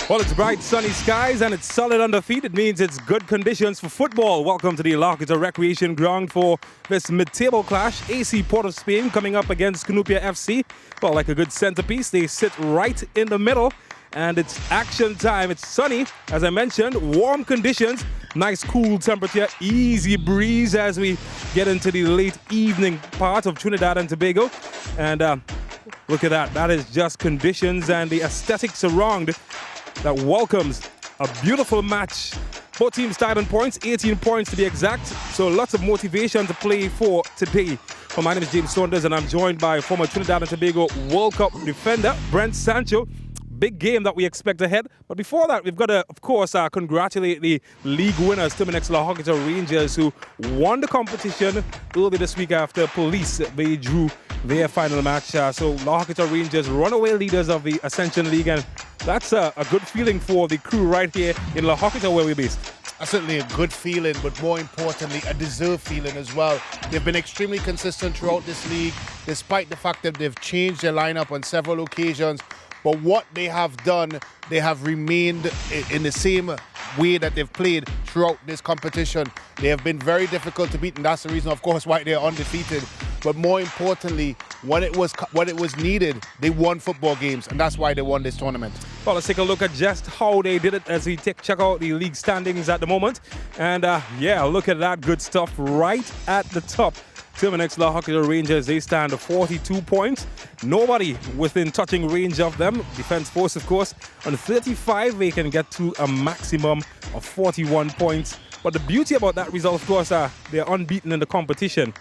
Well, it's bright, sunny skies and it's solid on the feet. It means it's good conditions for football. Welcome to the La Hoquita Recreation Ground for this mid-table clash. AC Port of Spain coming up against Cunupia FC. Well, like a good centerpiece, they sit right in the middle. And it's action time. It's sunny, as I mentioned, warm conditions, nice cool temperature, easy breeze as we get into the late evening part of Trinidad and Tobago. And look at that. That is just conditions and the aesthetics around that welcomes a beautiful match. Both teams tied on points, 18 points to be exact. So lots of motivation to play for today. Well, my name is James Saunders and I'm joined by former Trinidad and Tobago World Cup defender Brent Sancho. Big game that we expect ahead. But before that, we've got to, of course, congratulate the league winners, Terminex La Hoquita Rangers, who won the competition early this week after Police. They drew their final match. So La Hoquita Rangers, runaway leaders of the Ascension League. And that's a good feeling for the crew right here in La Hoquita, where we're based. Certainly a good feeling, but more importantly, a deserved feeling as well. They've been extremely consistent throughout this league, despite the fact that they've changed their lineup on several occasions. But what they have done, they have remained in the same way that they've played throughout this competition. They have been very difficult to beat, and that's the reason, of course, why they're undefeated. But more importantly, when it was needed, they won football games, and that's why they won this tournament. Well, let's take a look at just how they did it as we check out the league standings at the moment. And yeah, look at that good stuff right at the top. Terminex La Hoquita Rangers, they stand at 42 points. Nobody within touching range of them. Defense Force, of course, on 35, they can get to a maximum of 41 points. But the beauty about that result, of course, they're unbeaten in the competition.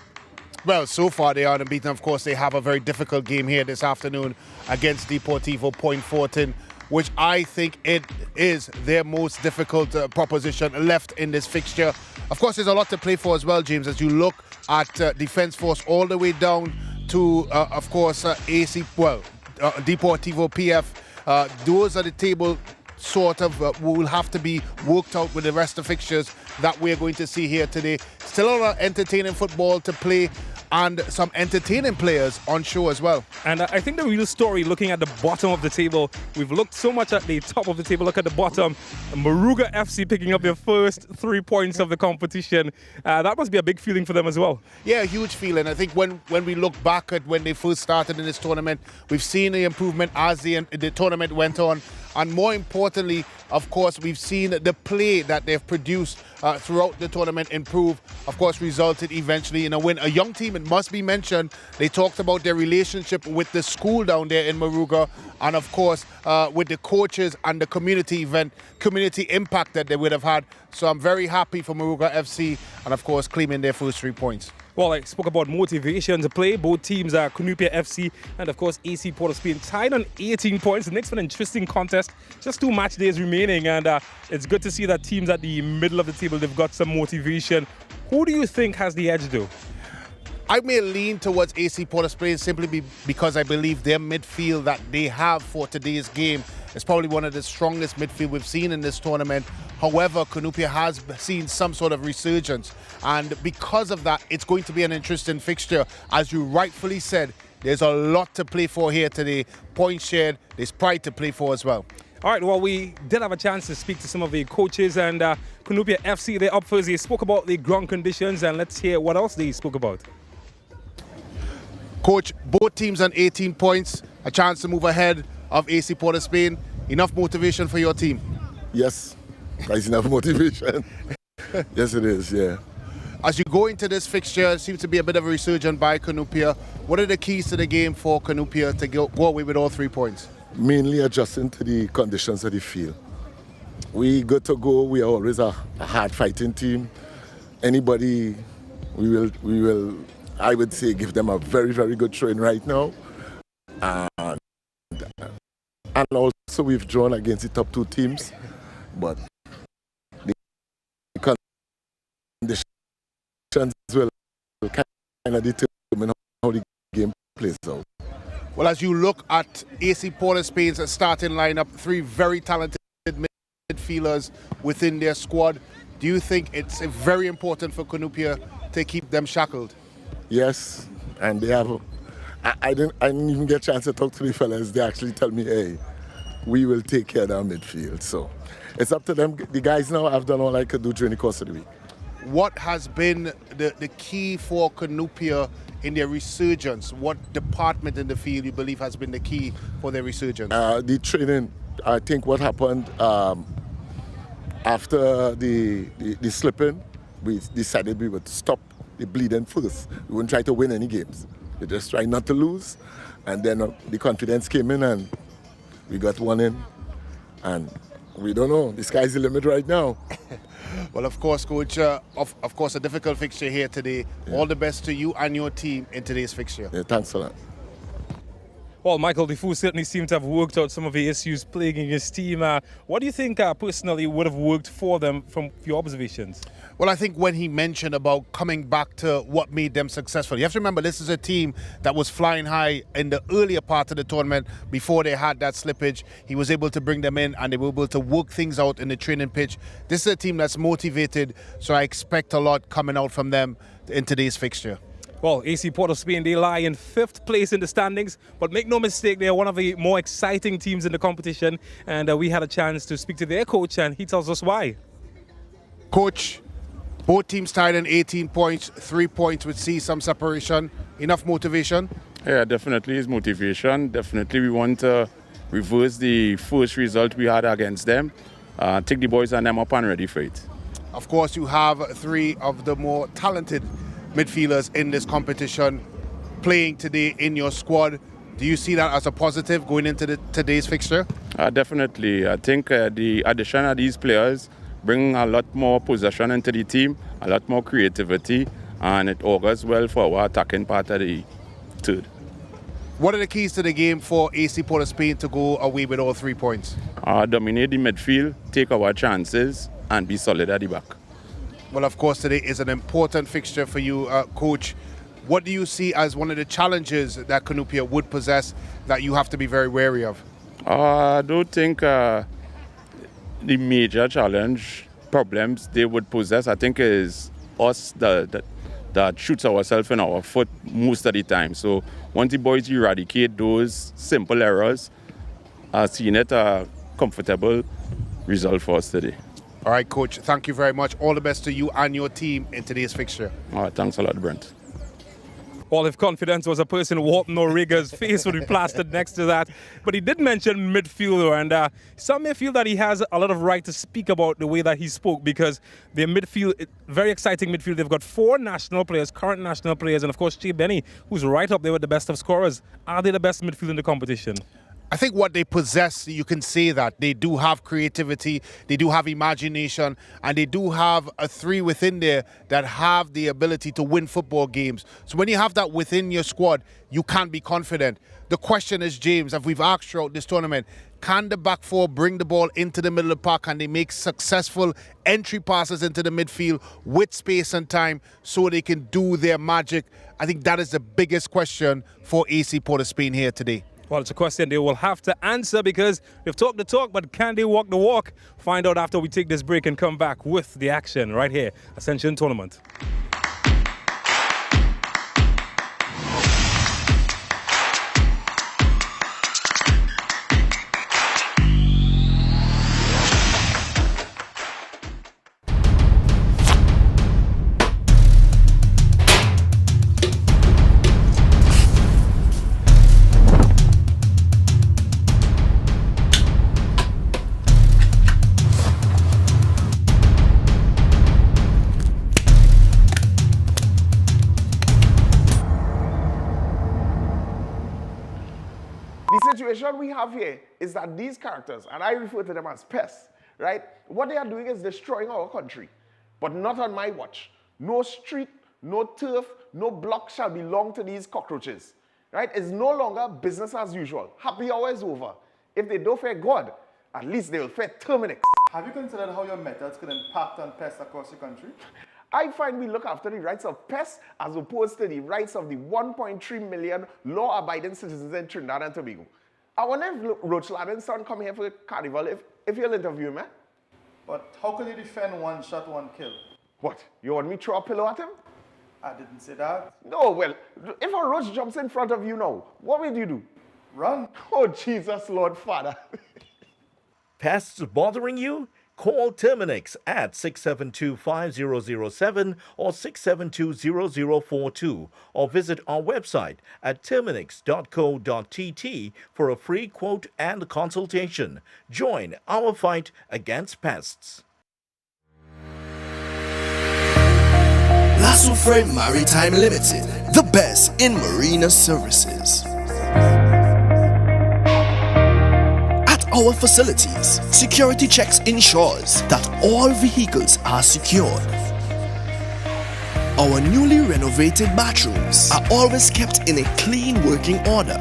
Well, so far they are unbeaten. Of course, they have a very difficult game here this afternoon against Deportivo Point Fortin, which I think it is their most difficult proposition left in this fixture. Of course, there's a lot to play for as well, James, as you look at Defense Force all the way down to, of course, Deportivo PF. Those are the table sort of will have to be worked out with the rest of fixtures that we're going to see here today. Still a lot of entertaining football to play, and some entertaining players on show as well. And I think the real story, looking at the bottom of the table, we've looked so much at the top of the table, look at the bottom. Moruga FC picking up their first 3 points of the competition. That must be a big feeling for them as well. Yeah, a huge feeling. I think when we look back at when they first started in this tournament, we've seen the improvement as the tournament went on. And more importantly, of course, we've seen the play that they've produced throughout the tournament improve. Of course, resulted eventually in a win. A young team, it must be mentioned. They talked about their relationship with the school down there in Moruga, and of course, with the coaches and the community impact that they would have had. So I'm very happy for Moruga FC, and of course, claiming their first 3 points. Well, I spoke about motivation to play. Both teams are Cunupia FC and, of course, AC Port of Spain tied on 18 points. The next one, interesting contest. Just 2 match days remaining, and it's good to see that teams at the middle of the table, they've got some motivation. Who do you think has the edge, though? I may lean towards AC Port of Spain simply because I believe their midfield that they have for today's game is probably one of the strongest midfield we've seen in this tournament. However, Cunupia has seen some sort of resurgence, and because of that, it's going to be an interesting fixture. As you rightfully said, there's a lot to play for here today. Points shared, there's pride to play for as well. All right, well, we did have a chance to speak to some of the coaches, and Cunupia FC, they're up first. They spoke about the ground conditions, and let's hear what else they spoke about. Coach, both teams on 18 points, a chance to move ahead of AC Port of Spain. Enough motivation for your team? Yes, there's enough motivation. Yes, it is, yeah. As you go into this fixture, it seems to be a bit of a resurgence by Cunupia. What are the keys to the game for Cunupia to go away with all 3 points? Mainly adjusting to the conditions of the field. We good to go. We are always a hard fighting team. Anybody, we will, I would say, give them a very, very good train right now. And also we've drawn against the top 2 teams, but the conditions will kind of determine how the game plays out. Well, as you look at AC Port of Spain's starting lineup, 3 very talented midfielders within their squad, do you think it's very important for Cunupia to keep them shackled? Yes, and they have. I didn't even get a chance to talk to the fellas. They actually tell me, hey, we will take care of our midfield. So it's up to them. The guys now have done all I could do during the course of the week. What has been the key for Cunupia in their resurgence? What department in the field you believe has been the key for their resurgence? The training. I think what happened after the slipping, we decided we would stop the bleeding first. We wouldn't try to win any games. We just try not to lose. And then the confidence came in and we got one in. And we don't know. The sky's the limit right now. Well, of course, Coach, of course, a difficult fixture here today. Yeah. All the best to you and your team in today's fixture. Yeah, thanks a lot. Well, Michael Defoe certainly seemed to have worked out some of the issues plaguing his team. What do you think personally would have worked for them from your observations? Well, I think when he mentioned about coming back to what made them successful, you have to remember this is a team that was flying high in the earlier part of the tournament before they had that slippage. He was able to bring them in and they were able to work things out in the training pitch. This is a team that's motivated, so I expect a lot coming out from them in today's fixture. Well, AC Port of Spain, they lie in 5th place in the standings, but make no mistake, they are one of the more exciting teams in the competition, and we had a chance to speak to their coach, and he tells us why. Coach, both teams tied in 18 points, 3 points would see some separation. Enough motivation? Yeah, definitely is motivation. Definitely we want to reverse the first result we had against them, take the boys and them up and ready for it. Of course, you have 3 of the more talented midfielders in this competition playing today in your squad. Do you see that as a positive going into today's fixture? Definitely. I think the addition of these players bring a lot more possession into the team, a lot more creativity, and it augurs well for our attacking part of the third. What are the keys to the game for AC Port of Spain to go away with all 3 points? Dominate the midfield, take our chances, and be solid at the back. Well, of course, today is an important fixture for you, Coach. What do you see as one of the challenges that Cunupia would possess that you have to be very wary of? I don't think the major challenge, problems they would possess, I think is us that shoots ourselves in our foot most of the time. So once the boys eradicate those simple errors, I've seen it a comfortable result for us today. All right, Coach, thank you very much. All the best to you and your team in today's fixture. All right, thanks a lot, Brent. Well, if confidence was a person walking or Rigger's face would be plastered next to that. But he did mention midfielder, and some may feel that he has a lot of right to speak about the way that he spoke, because their midfield, very exciting midfield. They've got 4 national players, current national players, and of course, Che Benny, who's right up there with the best of scorers. Are they the best midfield in the competition? I think what they possess, you can say that. They do have creativity, they do have imagination, and they do have a 3 within there that have the ability to win football games. So when you have that within your squad, you can be confident. The question is, James, as we've asked throughout this tournament, can the back 4 bring the ball into the middle of the park and they make successful entry passes into the midfield with space and time so they can do their magic? I think that is the biggest question for AC Port of Spain here today. Well, it's a question they will have to answer, because they've talked the talk, but can they walk the walk? Find out after we take this break and come back with the action right here, Ascension Tournament. The situation we have here is that these characters, and I refer to them as pests, right? What they are doing is destroying our country, but not on my watch. No street, no turf, no block shall belong to these cockroaches, right? It's no longer business as usual. Happy hour is over. If they don't fear God, at least they will fear Terminix. Have you considered how your methods could impact on pests across the country? I find we look after the rights of pests as opposed to the rights of the 1.3 million law-abiding citizens in Trinidad and Tobago. I wonder if Roach Ladden's son come here for the carnival, if you'll interview him, eh? But how can you defend one shot, one kill? What, you want me to throw a pillow at him? I didn't say that. No, well, if a roach jumps in front of you now, what will you do? Run. Oh, Jesus, Lord Father. Pests bothering you? Call Terminix at 672-5007 or 672-0042 or visit our website at terminix.co.tt for a free quote and consultation. Join our fight against pests. Lasso Freight Maritime Limited, the best in marina services. At our facilities, security checks ensures that all vehicles are secured. Our newly renovated bathrooms are always kept in a clean working order.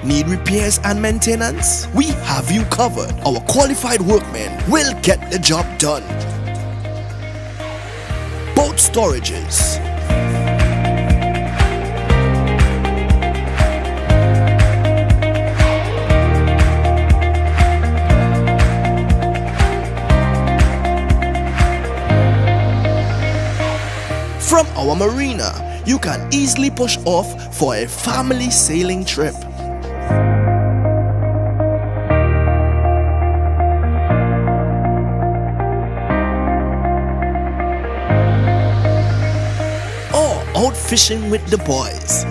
Need repairs and maintenance? We have you covered. Our qualified workmen will get the job done. Boat storages, from our marina, you can easily push off for a family sailing trip. Out fishing with the boys.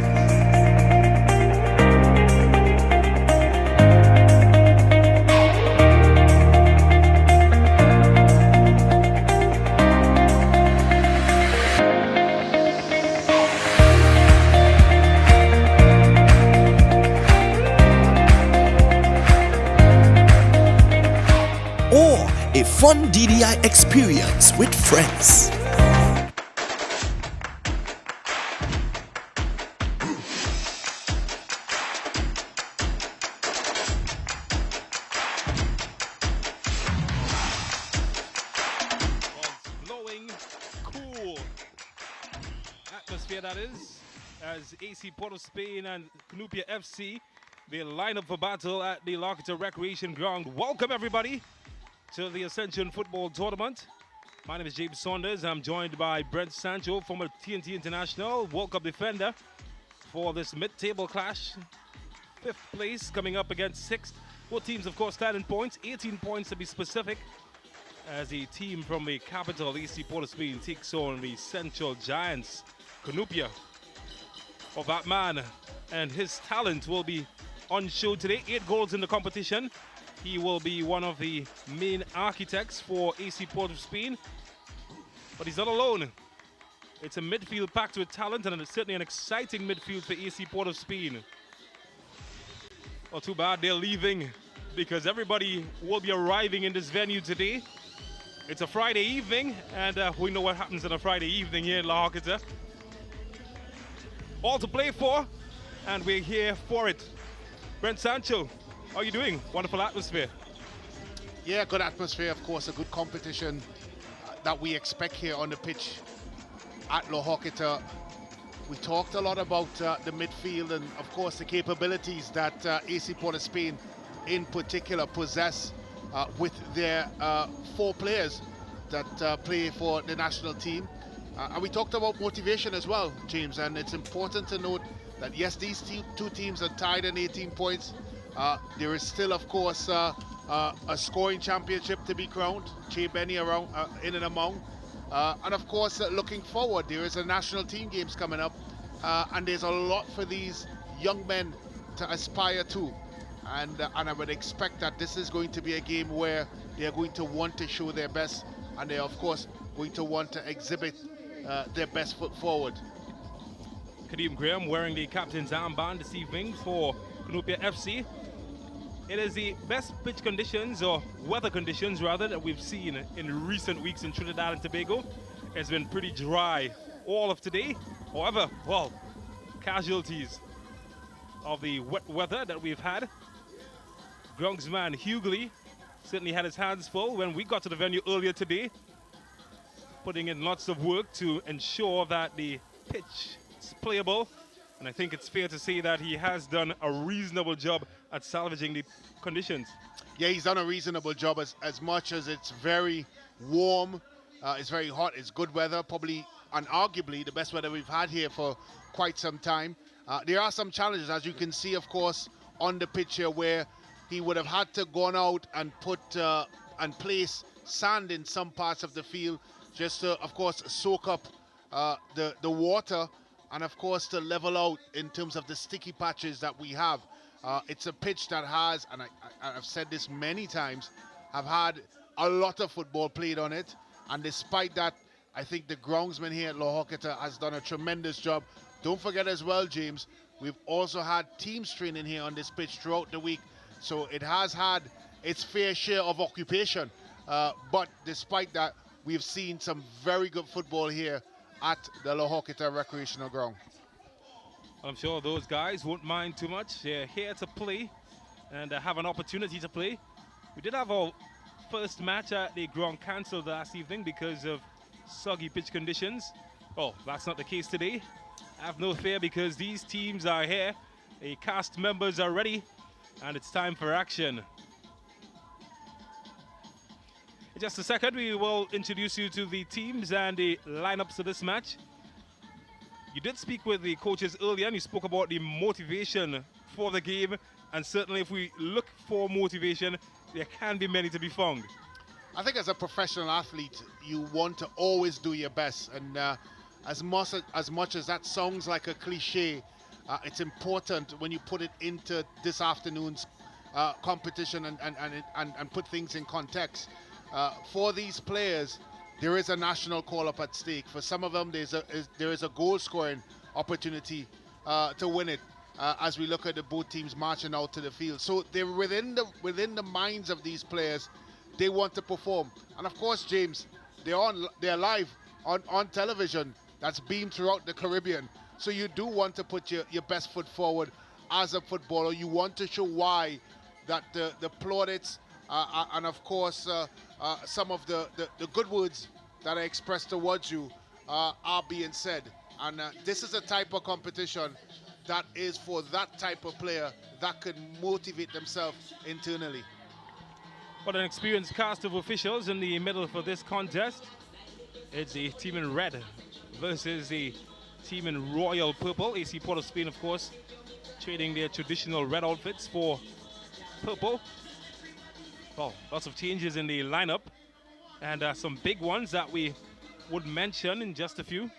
Or a fun DDI experience with friends. Atmosphere that is, as AC Port of Spain and Cunupia FC, they line up for battle at the Locator Recreation Ground. Welcome everybody to the Ascension Football Tournament. My name is James Saunders. I'm joined by Brent Sancho, former TNT International World Cup defender, for this mid-table clash. 5th place coming up against 6th. Both teams, of course, standing points, 18 points to be specific, as the team from the capital, AC Port of Spain, takes on the Central Giants. Cunupia of that man and his talent will be on show today. 8 goals in the competition. He will be one of the main architects for AC Port of Spain. But he's not alone. It's a midfield packed with talent, and it's certainly an exciting midfield for AC Port of Spain. Well, too bad they're leaving, because everybody will be arriving in this venue today. It's a Friday evening, and we know what happens on a Friday evening here in La Hoqueta. All to play for, and we're here for it. Brent Sancho, how are you doing? Wonderful atmosphere. Yeah, good atmosphere, of course, a good competition that we expect here on the pitch at La Hoqueta. We talked a lot about the midfield and, of course, the capabilities that AC Port of Spain in particular possess with their 4 players that play for the national team. And we talked about motivation as well, James, and it's important to note that yes, these 2 teams are tied in 18 points. There is still, of course, a scoring championship to be crowned, Che Benny around in and among. And of course, looking forward, there is a national team games coming up, and there's a lot for these young men to aspire to. And I would expect that this is going to be a game where they are going to want to show their best, and they are, of course, going to want to exhibit their best foot forward. Kadeem Graham wearing the captain's armband this evening for Cunupia FC. It is the best pitch conditions, or weather conditions rather, that we've seen in recent weeks in Trinidad and Tobago. It's been pretty dry all of today. However, well, casualties of the wet weather that we've had. Groundsman Hughley certainly had his hands full when we got to the venue earlier today, putting in lots of work to ensure that the pitch is playable. And I think it's fair to say that he has done a reasonable job at salvaging the conditions. Yeah, he's done a reasonable job as much as it's very warm, it's very hot, it's good weather, probably and arguably the best weather we've had here for quite some time. There are some challenges, as you can see, of course, on the pitch here, where he would have had to gone out and put and place sand in some parts of the field just to, of course, soak up the water and, of course, to level out in terms of the sticky patches that we have. It's a pitch that has, and I've said this many times, have had a lot of football played on it, and despite that, I think the groundsman here at Lower Hocketa has done a tremendous job. Don't forget as well, James, we've also had teams training here on this pitch throughout the week, so it has had its fair share of occupation. But despite that, we've seen some very good football here at the Lower Hocketa Recreational Ground. I'm sure those guys won't mind too much. They're here to play and have an opportunity to play. We did have our first match at the ground cancelled last evening because of soggy pitch conditions. Oh, that's not the case today. Have no fear because these teams are here. The cast members are ready and it's time for action. In just a second, we will introduce you to the teams and the lineups of this match. You did speak with the coaches earlier and you spoke about the motivation for the game, and certainly if we look for motivation, there can be many to be found. I think as a professional athlete, you want to always do your best, and as much as that sounds like a cliche, it's important when you put it into this afternoon's competition and put things in context. For these players, there is a national call-up at stake. For some of them, there is a goal-scoring opportunity to win it as we look at the both teams marching out to the field. So they're within the minds of these players. They want to perform, and of course, James, they're live on television that's beamed throughout the Caribbean. So you do want to put your best foot forward as a footballer. You want to show why that the plaudits and of course some of the good words that are expressed towards you are being said. And this is a type of competition that is for that type of player that could motivate themselves internally. What an experienced cast of officials in the middle for this contest. It's the team in red versus the team in royal purple. AC Port of Spain, of course, trading their traditional red outfits for purple. Well, lots of changes in the lineup and some big ones that we would mention in just a few.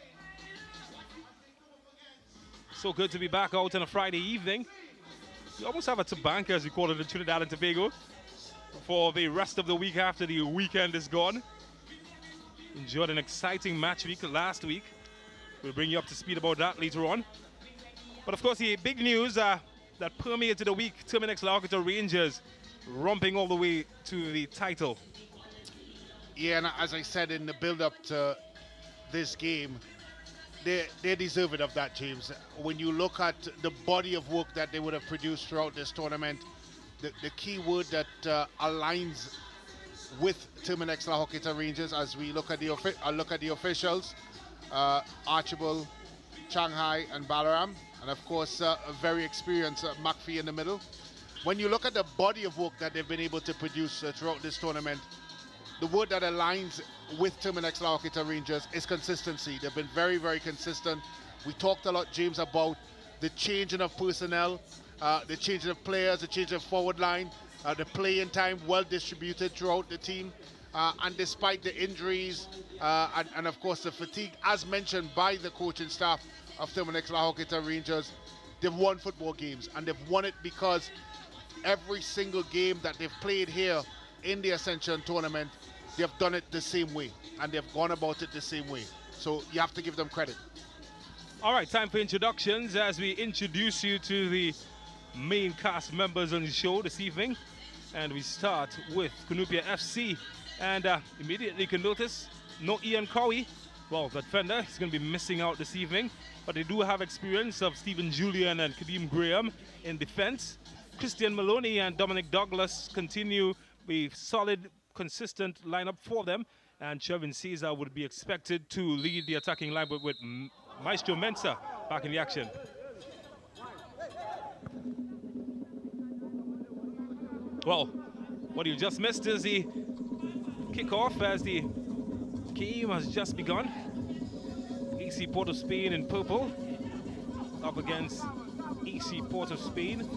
So good to be back out on a Friday evening. We almost have a tabanca, as we call it in Trinidad and Tobago, for the rest of the week after the weekend is gone. Enjoyed an exciting match week last week. We'll bring you up to speed about that later on. But of course, the big news that permeated the week, Terminex Lower Hocketa Rangers romping all the way to the title. Yeah, and as I said in the build-up to this game, they're deserving of that, James. When you look at the body of work that they would have produced throughout this tournament, the key word that aligns with Terminex Lower Hocketa Rangers as we look at the officials, Archibald, Shanghai and Balaram, and of course a very experienced McPhee in the middle. When you look at the body of work that they've been able to produce throughout this tournament, the word that aligns with Terminex Lower Hocketa Rangers is consistency. They've been very, very consistent. We talked a lot, James, about the changing of personnel, the changing of players, the change of forward line, the playing time well distributed throughout the team. And despite the injuries and of course the fatigue, as mentioned by the coaching staff of Terminex Lower Hocketa Rangers, they've won football games, and they've won it because every single game that they've played here in the Ascension tournament, they've done it the same way, and they've gone about it the same way. So you have to give them credit. All right, time for introductions as we introduce you to the main cast members on the show this evening. And we start with Cunupia FC. And immediately you can notice no Ian Cowie. Well, that defender is going to be missing out this evening. But they do have experience of Stephen Julian and Kadeem Graham in defense. Christian Maloney and Dominic Douglas continue the solid, consistent lineup for them. And Shervin Caesar would be expected to lead the attacking line with Maestro Mensah back in the action. Well, what you just missed is the kickoff as the game has just begun. AC Port of Spain in purple up against AC Port of Spain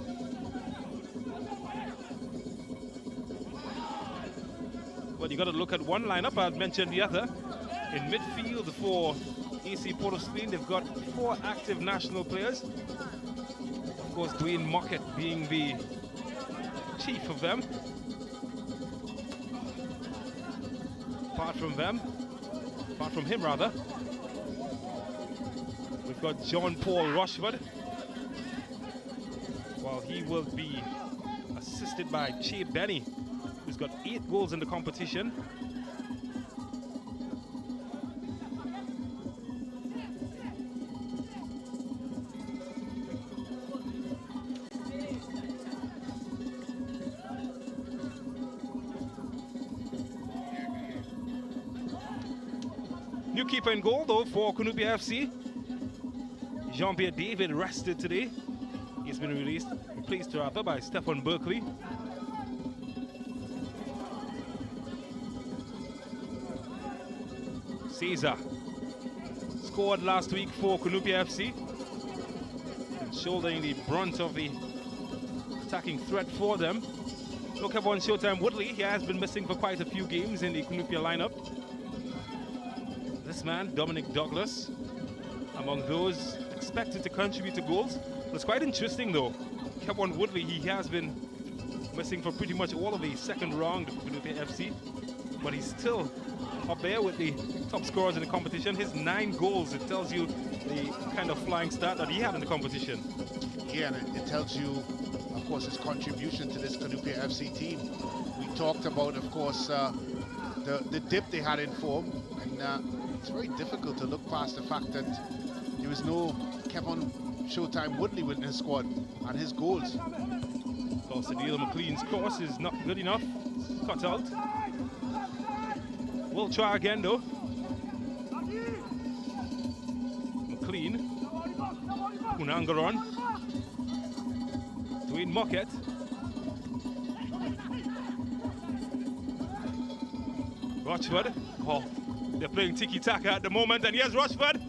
But you got to look at one lineup. I've mentioned the other. In midfield for AC Port of Spain, they've got 4 active national players. Of course, Dwayne Mockett being the chief of them. Apart from him rather, we've got John Paul Rushford. While he will be assisted by Che Benny, who's got 8 goals in the competition. New keeper in goal though for Cunupia FC. Jean-Pierre David rested today. He's been replaced rather by Stefan Berkeley. Caesar scored last week for Cunupia FC, and shouldering the brunt of the attacking threat for them. Look at one Showtime Woodley. He has been missing for quite a few games in the Cunupia lineup. This man, Dominic Douglas, among those expected to contribute to goals. It's quite interesting though. Kevon Woodley, he has been missing for pretty much all of the second round of Cunupia FC, but he's still up there with the top scorers in the competition. His 9 goals, it tells you the kind of flying start that he had in the competition. Yeah, and it tells you, of course, his contribution to this Cunupia FC team. We talked about, of course, the dip they had in form, and it's very difficult to look past the fact that there was no Kevon Showtime Woodley with his squad and his goals. So Cedil McLean's cross is not good enough. It's cut out. We'll try again though. McLean. Unangaron. Dwayne Mockett. Rushford. Oh, they're playing tiki-taka at the moment, and here's Rushford.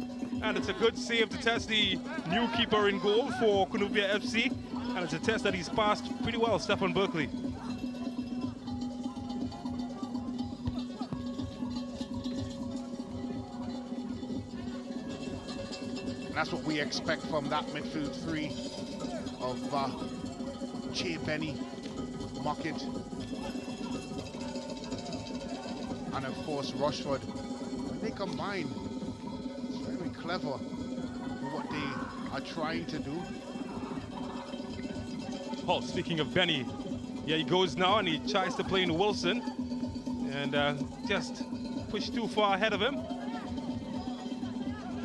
And it's a good save to test the new keeper in goal for Cunupia FC. And it's a test that he's passed pretty well, Stefan Berkeley. And that's what we expect from that midfield 3 of Che Benny, Mockett, and of course Rushford. When they combine, it's very clever for what they are trying to do. Oh, speaking of Benny, yeah, he goes now and he tries to play in Wilson, and just pushed too far ahead of him.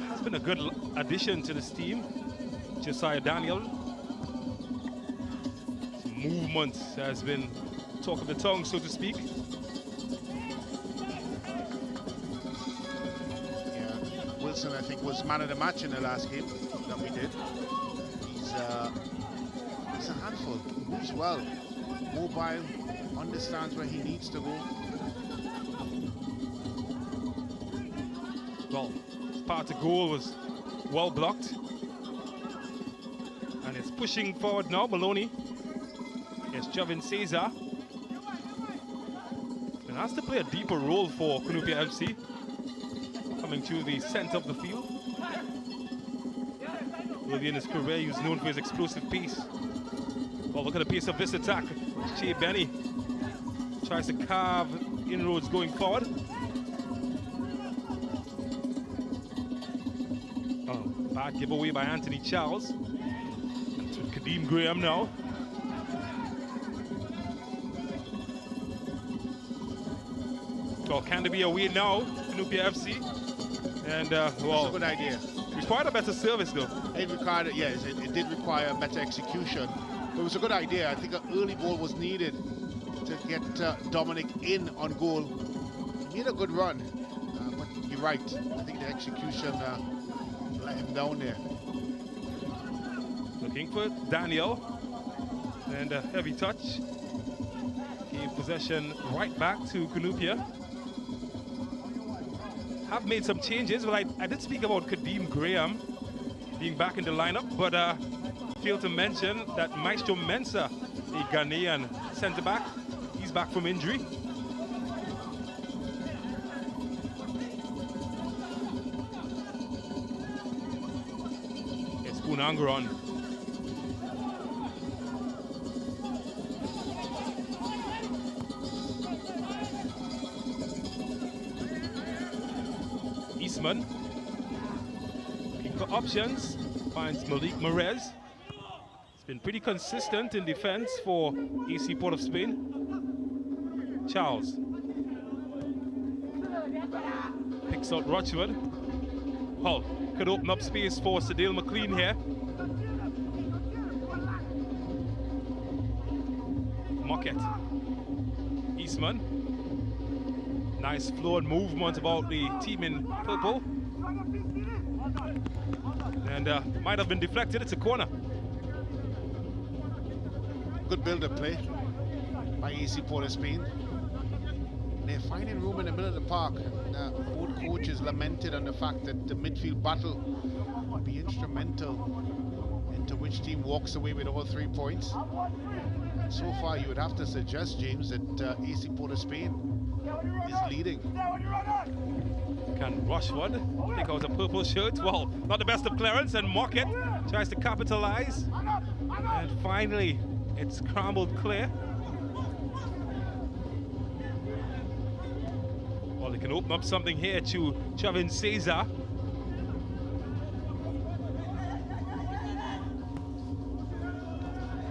Has been a good addition to this team, Josiah Daniel. His movement has been talk of the tongue, so to speak. Yeah, Wilson, I think, was man of the match in the last game that we did. He's a handful. He moves well, mobile, understands where he needs to go. Well, part of goal was well blocked, and it's pushing forward now. Maloney. It's Javin Caesar, and has to play a deeper role for Cunupia FC, coming to the center of the field. Early in his career, he was known for his explosive pace. Well, look at the pace of this attack. Che Benny tries to carve inroads going forward. Oh, bad giveaway by Anthony Charles. And to Kadeem Graham now. Oh, can there be a way now, Cunupia FC? And, well, That's a good idea. Required a better service though. It required, yes, it did require better execution. But it was a good idea. I think an early ball was needed to get Dominic in on goal. He made a good run, but you're right. I think the execution let him down there. Looking for Daniel, and a heavy touch. Gave possession right back to Cunupia. Have made some changes. Well, I did speak about Kadeem Graham being back in the lineup, but failed to mention that Maestro Mensah, the Ghanaian centre-back, he's back from injury. Unangaron. Eastman. Looking for options. Finds Malik Merez. He's been pretty consistent in defense for AC Port of Spain. Charles. Picks out Rochford. Hull could open up space for Sadil McLean here. Mockett. Eastman. Nice flow and movement about the team in purple. And might have been deflected. It's a corner. Good build-up play by AC Port of Spain. They're finding room in the middle of the park. And, both coaches lamented on the fact that the midfield battle will be instrumental into which team walks away with all 3 points. And so far, you would have to suggest, James, that AC Port of Spain is leading. Can Rushford pick out a purple shirt? Well, not the best of clearance, and Mockett tries to capitalize. And finally, it's scrambled clear. Well, they can open up something here to Chavin Cesar.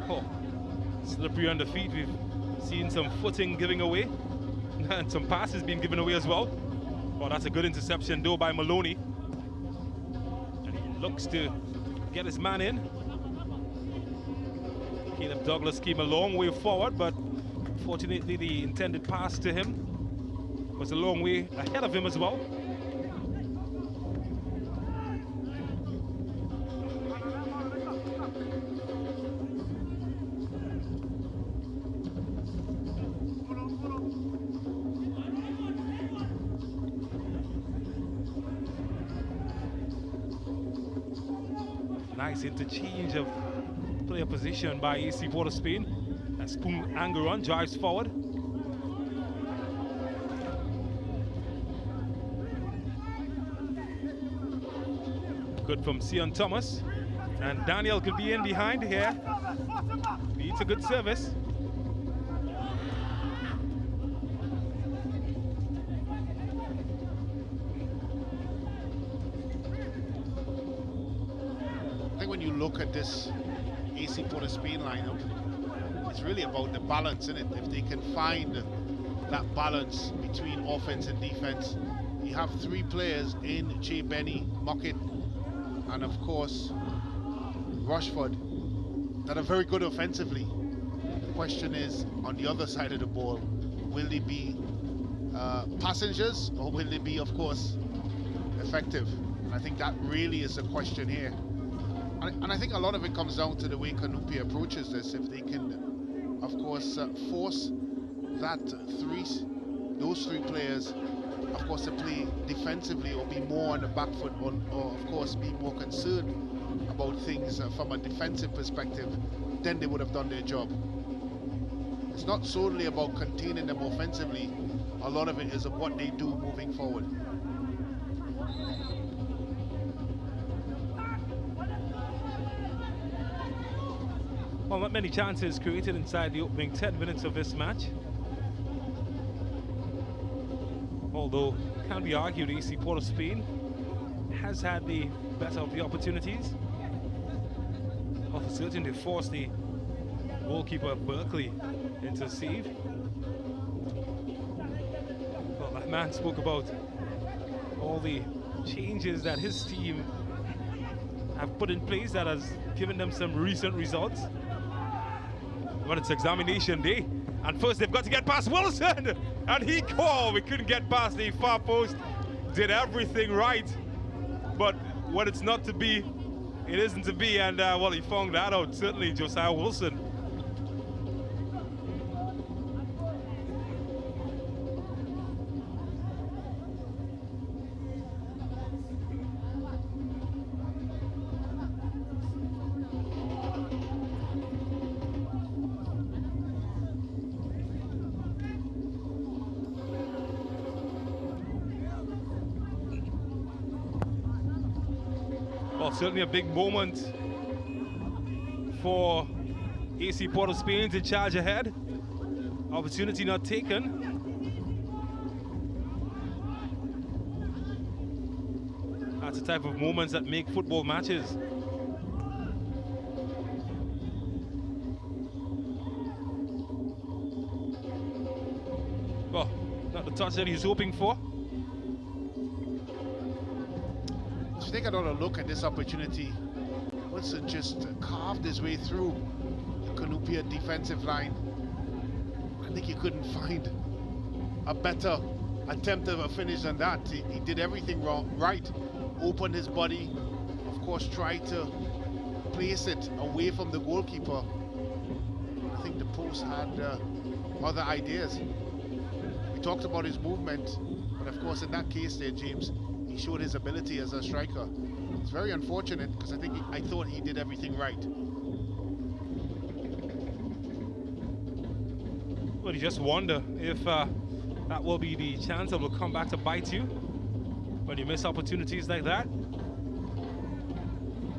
Oh, slippery on the feet. We've seen some footing giving away and some passes being given away as well. Oh, that's a good interception though by Maloney. And he looks to get his man in. Caleb Douglas came a long way forward, but fortunately the intended pass to him was a long way ahead of him as well. Nice interchange of player position by AC Port of Spain as Unangaron drives forward. Good from Sion Thomas, and Daniel could be in behind here. Needs a good service. I think when you look at this AC Port of Spain lineup, it's really about the balance, isn't it? If they can find that balance between offense and defense. You have 3 players in Che Benny, Mockett, and of course Rushford that are very good offensively. The question is, on the other side of the ball, will they be passengers, or will they be, of course, effective? And I think that really is the question here. And I think a lot of it comes down to the way Cunupia approaches this. If they can, of course, force those 3 players, of course, to play defensively or be more on the back foot, or of course be more concerned about things from a defensive perspective, then they would have done their job. It's not solely about containing them offensively. A lot of it is of what they do moving forward. Well, not many chances created inside the opening 10 minutes of this match. Although, can be argued AC Port of Spain has had the better of the opportunities. Well, for certain, they forced the goalkeeper Berkeley into save. Well, that man spoke about all the changes that his team have put in place that has given them some recent results. But it's examination day, and first they've got to get past Wilson, and we couldn't get past the far post. Did everything right, but when it's not to be, it isn't to be, and well, he found that out, certainly, Josiah Wilson. Well, certainly a big moment for AC Port of Spain to charge ahead. Opportunity not taken. That's the type of moments that make football matches. Well, not the touch that he's hoping for. Let's take another look at this opportunity. Wilson just carved his way through the Cunupia defensive line. I think he couldn't find a better attempt of a finish than that. He did everything right. Opened his body, of course, tried to place it away from the goalkeeper. I think the post had other ideas. We talked about his movement, but of course in that case there, James, he showed his ability as a striker. It's very unfortunate because I thought he did everything right. Well, you just wonder if that will be the chance that will come back to bite you when you miss opportunities like that.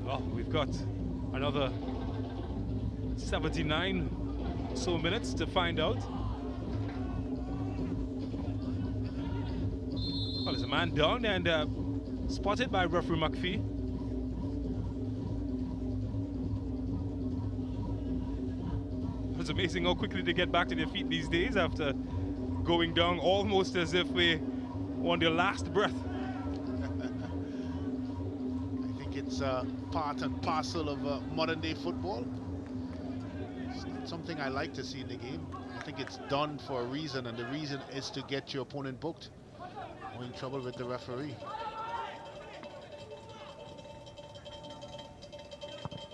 Well, we've got another 79 or so minutes to find out. Well, there's a man down and spotted by referee McPhee. It's amazing how quickly they get back to their feet these days after going down almost as if they were on their last breath. It's part and parcel of modern day football. It's not something I like to see in the game. I think it's done for a reason, and the reason is to get your opponent booked or in trouble with the referee.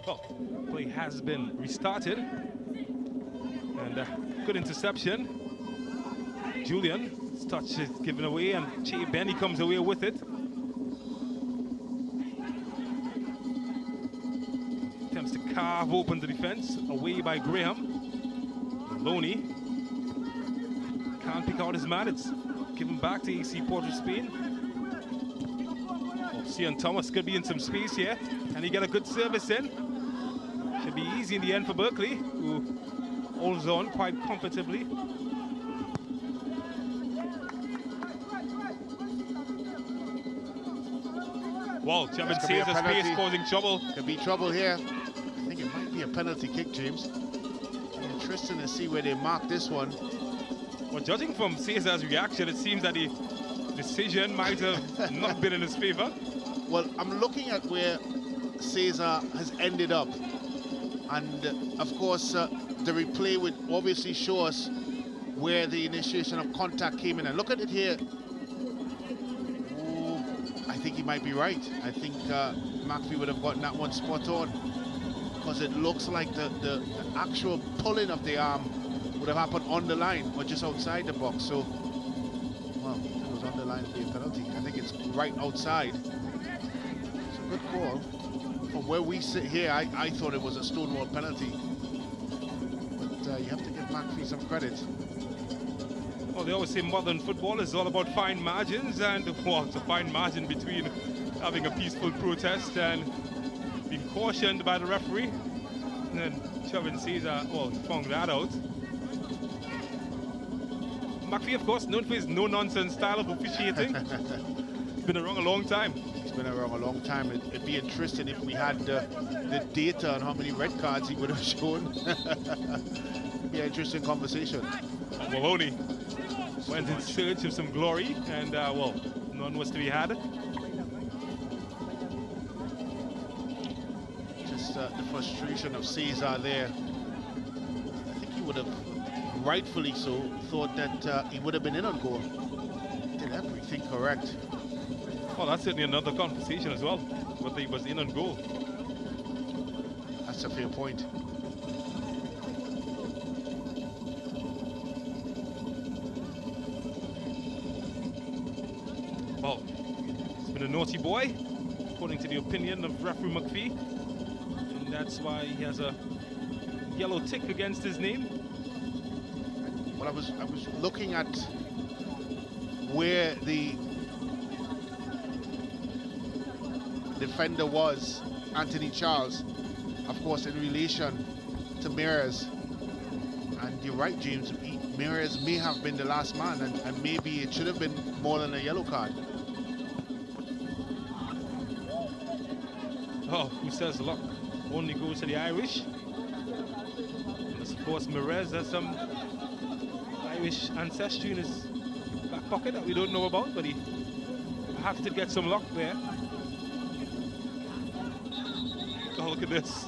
Well, play has been restarted, and good interception. Julian's touch is given away, and Che Benny comes away with it. Attempts to carve open the defense, away by Graham. Loney can't pick out his man. It's given back to AC Port of Spain. Oh, Cian Thomas could be in some space here, and he get a good service in. Should be easy in the end for Berkeley, who holds on quite comfortably. Wow, Chairman saves the space, causing trouble. Could be trouble here. I think it might be a penalty kick, James. Interesting to see where they mark this one. Well, judging from Cesar's reaction, it seems that the decision might have not been in his favor. Well, I'm looking at where Cesar has ended up. And, of course, the replay would obviously show us where the initiation of contact came in. And look at it here. Ooh, I think he might be right. I think McPhee would have gotten that one spot on, because it looks like the actual pulling of the arm would have happened on the line or just outside the box. So, well, if it was on the line, it would be a penalty. I think it's right outside. It's a good call. From where we sit here, I thought it was a stonewall penalty. But you have to give McPhee some credit. Well, they always say modern football is all about fine margins, and well, it's a fine margin between having a peaceful protest and being cautioned by the referee. And then Chauvin Cesar, well, found that out. McPhee, of course, known for his no-nonsense style of officiating. He's been around a long time. He's been around a long time. It'd be interesting if we had the data on how many red cards he would have shown. It'd be an interesting conversation. Maloney went in search of some glory, and well, none was to be had. Just the frustration of Cesar there. I think he would have, rightfully so, thought that he would have been in on goal. Did everything correct. Well, that's certainly another conversation as well, whether he was in on goal. That's a fair point. Well, he's been a naughty boy, according to the opinion of referee McPhee. And that's why he has a yellow tick against his name. Well, I was looking at where the defender was, Anthony Charles, of course, in relation to Mirrors. And you're right, James, Mirrors may have been the last man, and maybe it should have been more than a yellow card. Oh, who says luck only goes to the Irish? And of course, Mirrors has some Irish ancestry in his back pocket that we don't know about, but he perhaps did get some luck there. Oh, look at this.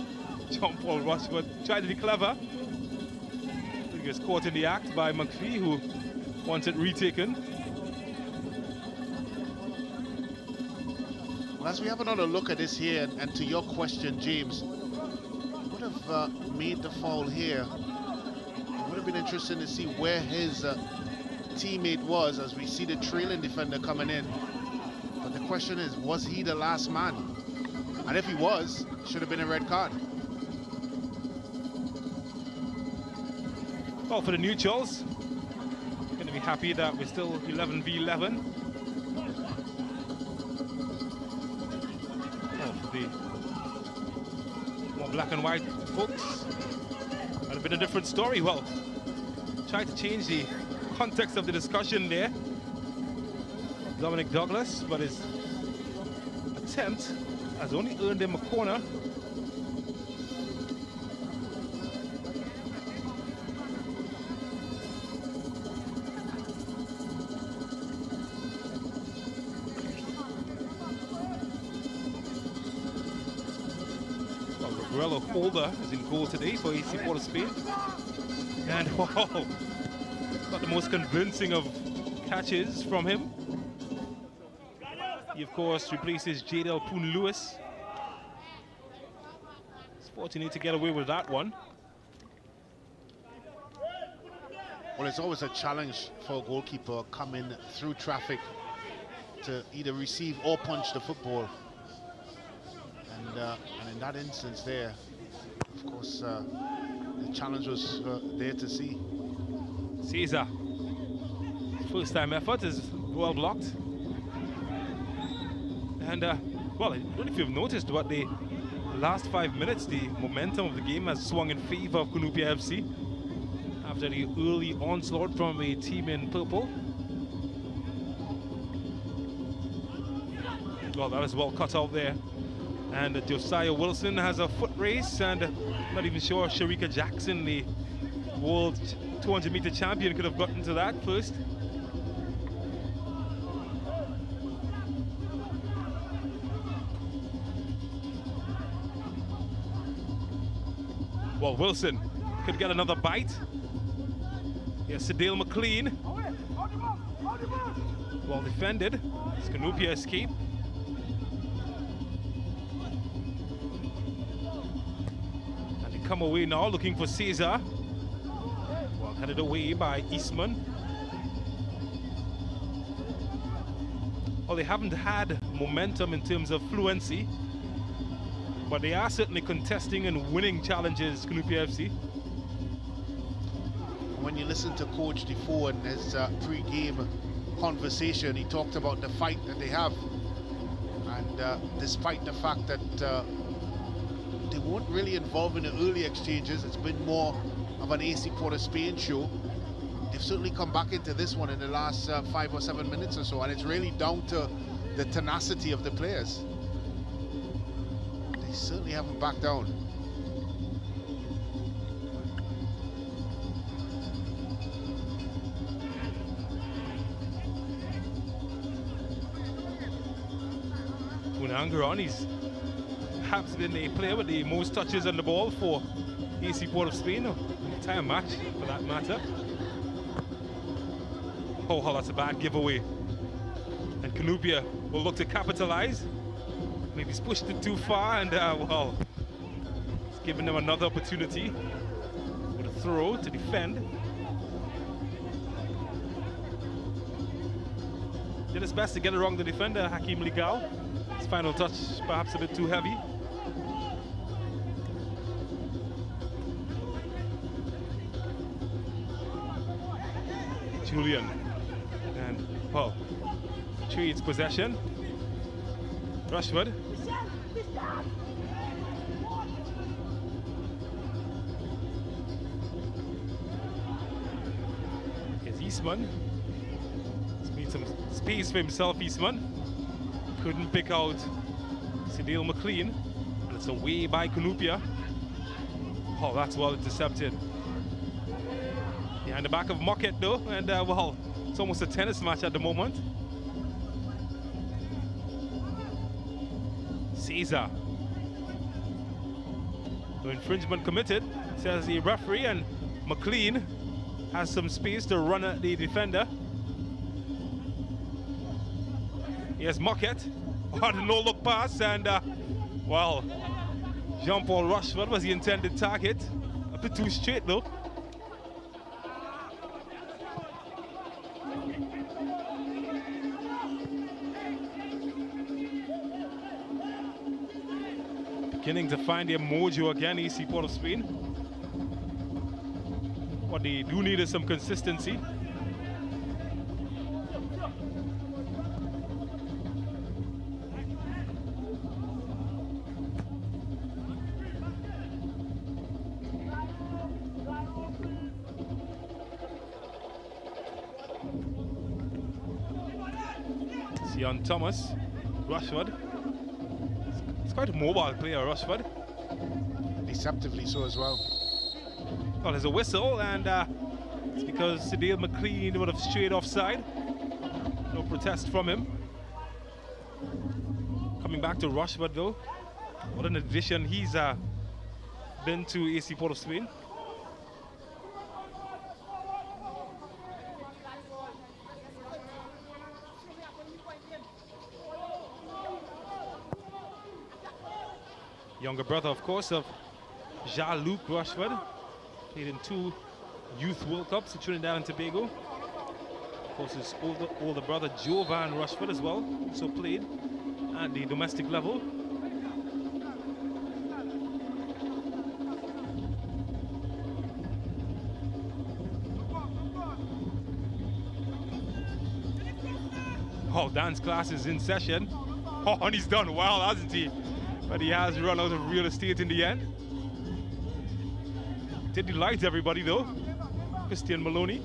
John Paul Rushford tried to be clever. He was caught in the act by McPhee, who wants it retaken. Well, as we have another look at this here, and to your question, James, would have made the foul here. It would have been interesting to see where his teammate was as we see the trailing defender coming in. But the question is, was he the last man? And if he was, it should have been a red card. Well, for the neutrals, going to be happy that we're still 11 v 11. Oh, for the more black and white folks, that have been a different story. Well, try to change the context of the discussion there. Dominic Douglas, but his attempt has only earned him a corner. Holder is in goal today for AC Port of Spain. And wow, not the most convincing of catches from him. He, of course, replaces Jadel Poon-Lewis. He's fortunate to get away with that one. Well, it's always a challenge for a goalkeeper coming through traffic to either receive or punch the football. And in that instance there, of course, the challenge was there to see. Caesar, first time effort is well blocked. And well, I don't know if you've noticed, but the last 5 minutes, the momentum of the game has swung in favor of Cunupia FC after the early onslaught from a team in purple. Well, that is well cut out there. And Josiah Wilson has a foot race, and I'm not even sure Sharika Jackson, the world 200-meter champion, could have gotten to that first. Well, Wilson could get another bite. Here's Sadale McLean. Well defended. Cunupia escape. Come away now, looking for Caesar. Well, headed away by Eastman. Well, they haven't had momentum in terms of fluency, but they are certainly contesting and winning challenges, Cunupia FC. When you listen to Coach Defoe in his pre-game conversation, he talked about the fight that they have. And despite the fact that they weren't really involved in the early exchanges, it's been more of an AC Port of Spain show. They've certainly come back into this one in the last 5 or 7 minutes or so, and it's really down to the tenacity of the players. They certainly haven't backed down. Unangaron, he's perhaps been a player with the most touches on the ball for AC Port of Spain, or the entire match for that matter. Oh, that's a bad giveaway. And Cunupia will look to capitalize. Maybe he's pushed it too far, and well, it's given them another opportunity with a throw to defend. Did his best to get around the defender, Hakim Ligal. His final touch perhaps a bit too heavy. Julian, and well, trades possession. Eastman. He's made some space for himself, Eastman. Couldn't pick out Cedale McLean. And it's away by Cunupia. Oh, that's well intercepted. Behind the back of Mocket though, and well, it's almost a tennis match at the moment. Caesar. No infringement committed, says the referee, and McLean has some space to run at the defender. Here's Mocket. Oh, the no-look pass, and well, Jean-Paul Rushford was the intended target. A bit too straight though. Beginning to find their mojo again, AC Port of Spain. What they do need is some consistency. Sion Thomas, Rushford. He's quite a mobile player, Rushford. Deceptively so as well. Well, there's a whistle, and it's because Cedale McLean would have strayed offside. No protest from him. Coming back to Rushford though. What an addition he's been to AC Port of Spain. Younger brother, of course, of Jean-Luc Rushford. Played in 2 Youth World Cups with Trinidad and Tobago. Of course, his older brother, Jovan Rushford, as well, also played at the domestic level. Oh, dance class is in session. Oh, and he's done well, hasn't he? But he has run out of real estate in the end. Did delight everybody though, Christian Maloney.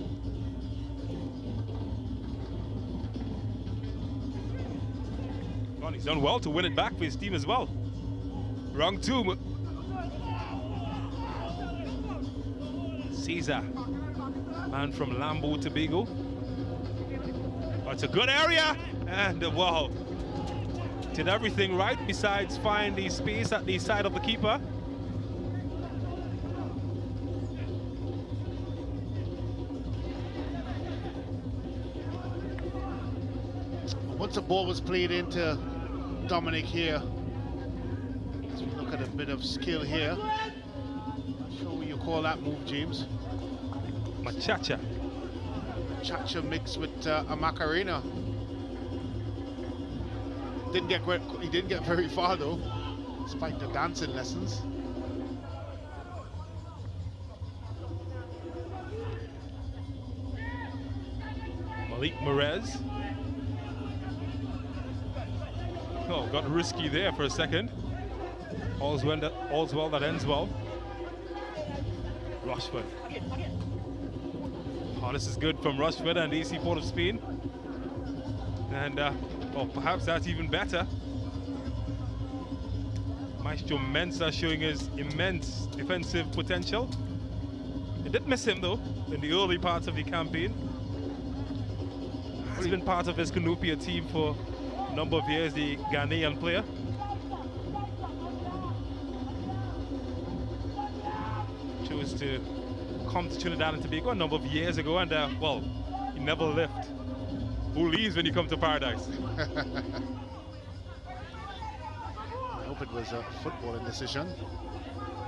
Well, he's done well to win it back for his team as well. Wrong 2. Caesar, man from Lambo, Tobago. Oh, it's a good area, and wow. Did everything right besides find the space at the side of the keeper. Once the ball was played into Dominic here, as we look at a bit of skill here. Not sure what you call that move, James. Machacha. Chacha mixed with a Macarena. He didn't get very far though, despite the dancing lessons. Malik Merez. Oh, got risky there for a second. All's well that ends well. Rushford. Oh, this is good from Rushford and AC Port of Spain. And well, perhaps that's even better. Maestro Mensah showing his immense defensive potential. It did miss him though in the early parts of the campaign. He's been part of his Cunupia team for a number of years, the Ghanaian player. Chose to come to Trinidad and Tobago a number of years ago, and well, he never left. Who leaves when you come to Paradise? I hope it was a footballing decision,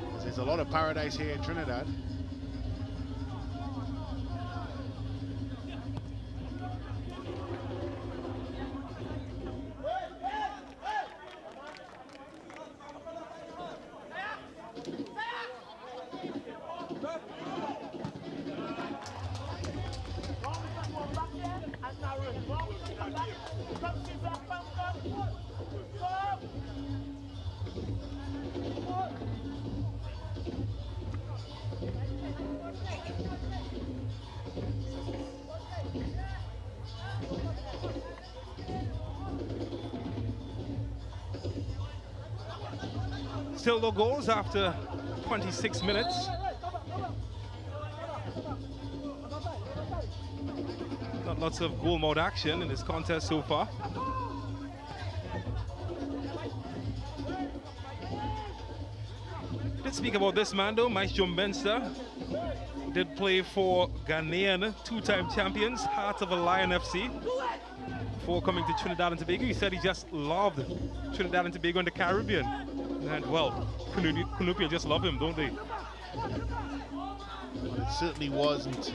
because there's a lot of paradise here in Trinidad. Still no goals after 26 minutes. Not lots of goal mode action in this contest so far. Did speak about this man though, Maestro Mensah. Did play for Ghanaian two-time champions, Heart of a Lion FC. Before coming to Trinidad and Tobago, he said he just loved Trinidad and Tobago and the Caribbean. And well, Cunupia just love him, don't they? Well, it certainly wasn't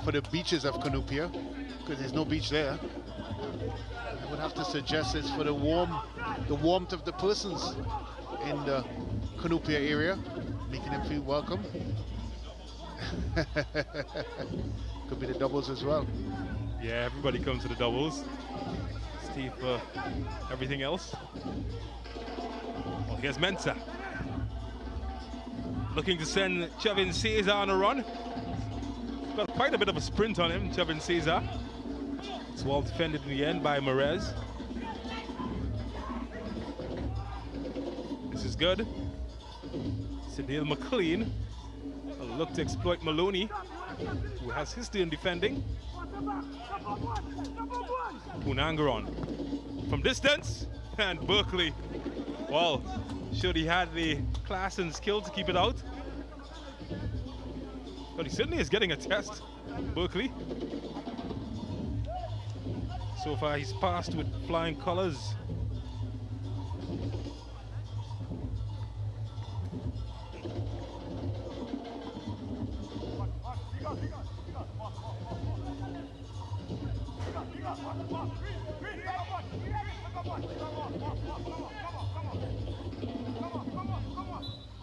for the beaches of Cunupia, because there's no beach there. I would have to suggest it's for the warmth of the persons in the Cunupia area, making them feel welcome. Could be the doubles as well. Yeah, everybody comes to the doubles. Steve, everything else. Well, here's Mensah. Looking to send Chavin Cesar on a run. Got quite a bit of a sprint on him, Chavin Cesar. It's well defended in the end by Merez. This is good. Cedale McLean. A look to exploit Maloney, who has history in defending. Punangaron from distance, and Berkeley, well, showed he had the class and skill to keep it out. But he certainly is getting a test, Berkeley. So far he's passed with flying colors.